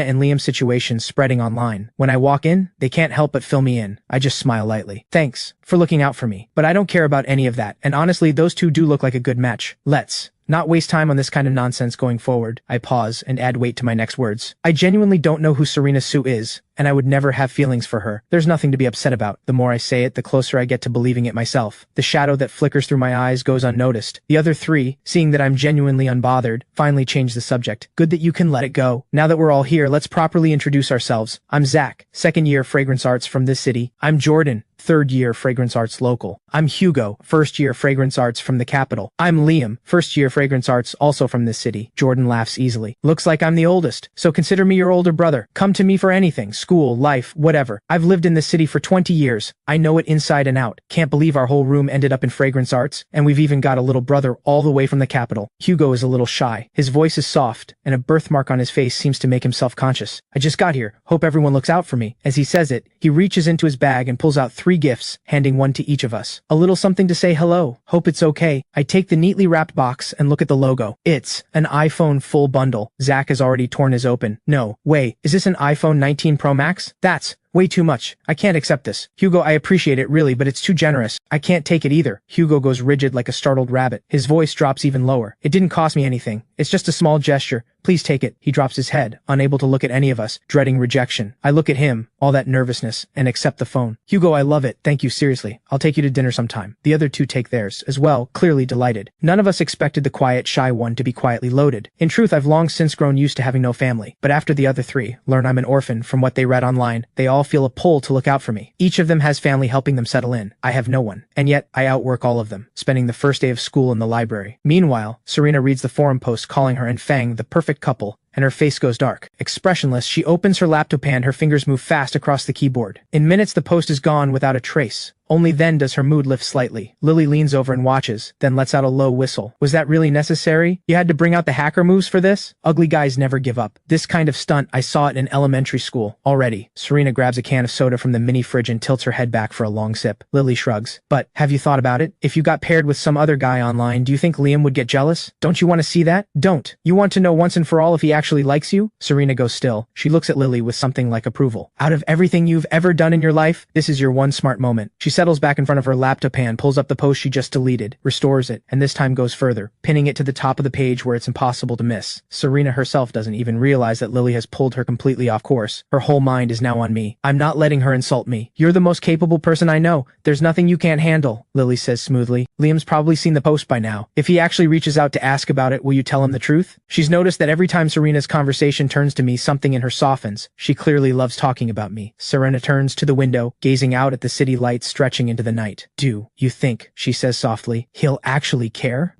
and Liam situation spreading online. When I walk in, they can't help but fill me in. I just smile lightly. Thanks for looking out for me. But I don't care about any of that, and honestly, those 2 do look like a good match. Let's not waste time on this kind of nonsense going forward. I pause and add weight to my next words. I genuinely don't know who Serena Su is, and I would never have feelings for her. There's nothing to be upset about. The more I say it, the closer I get to believing it myself. The shadow that flickers through my eyes goes unnoticed. The other 3, seeing that I'm genuinely unbothered, finally change the subject. Good that you can let it go. Now that we're all here, let's properly introduce ourselves. I'm Zach, 2nd year fragrance arts from this city. I'm Jordan, 3rd year fragrance arts local. I'm Hugo, 1st year fragrance arts from the capital. I'm Liam, 1st year fragrance arts also from this city. Jordan laughs easily. Looks like I'm the oldest, so consider me your older brother. Come to me for anything, school, life, whatever. I've lived in this city for 20 years. I know it inside and out. Can't believe our whole room ended up in fragrance arts, and we've even got a little brother all the way from the capital. Hugo is a little shy. His voice is soft, and a birthmark on his face seems to make him self-conscious. I just got here. Hope everyone looks out for me. As he says it, he reaches into his bag and pulls out 3 gifts, handing one to each of us. A little something to say hello. Hope it's okay. I take the neatly wrapped box and look at the logo. It's an iPhone full bundle. Zach has already torn his open. No, wait, is this an iPhone 19 Pro Max? That's way too much. I can't accept this. Hugo, I appreciate it really, but it's too generous. I can't take it either. Hugo goes rigid like a startled rabbit. His voice drops even lower. It didn't cost me anything. It's just a small gesture. Please take it. He drops his head, unable to look at any of us, dreading rejection. I look at him, all that nervousness, and accept the phone. Hugo, I love it. Thank you, seriously. I'll take you to dinner sometime. The other 2 take theirs, as well, clearly delighted. None of us expected the quiet, shy one to be quietly loaded. In truth, I've long since grown used to having no family. But after the other 3 learn I'm an orphan from what they read online, they all feel a pull to look out for me. Each of them has family helping them settle in. I have no one. And yet, I outwork all of them, spending the first day of school in the library. Meanwhile, Serena reads the forum post calling her and Fang the perfect couple, and her face goes dark. Expressionless, she opens her laptop and her fingers move fast across the keyboard. In minutes, the post is gone without a trace. Only then does her mood lift slightly. Lily leans over and watches, then lets out a low whistle. Was that really necessary? You had to bring out the hacker moves for this? Ugly guys never give up. This kind of stunt, I saw it in elementary school. Already. Serena grabs a can of soda from the mini fridge and tilts her head back for a long sip. Lily shrugs. But, have you thought about it? If you got paired with some other guy online, do you think Liam would get jealous? Don't you want to see that? Don't. You want to know once and for all if he actually likes you? Serena goes still. She looks at Lily with something like approval. Out of everything you've ever done in your life, this is your one smart moment. She settles back in front of her laptop and pulls up the post she just deleted, restores it, and this time goes further, pinning it to the top of the page where it's impossible to miss. Serena herself doesn't even realize that Lily has pulled her completely off course. Her whole mind is now on me. I'm not letting her insult me. You're the most capable person I know. There's nothing you can't handle, Lily says smoothly. Liam's probably seen the post by now. If he actually reaches out to ask about it, will you tell him the truth? She's noticed that every time Serena's conversation turns to me, something in her softens. She clearly loves talking about me. Serena turns to the window, gazing out at the city lights stretching into the night. Do you think, she says softly, he'll actually care?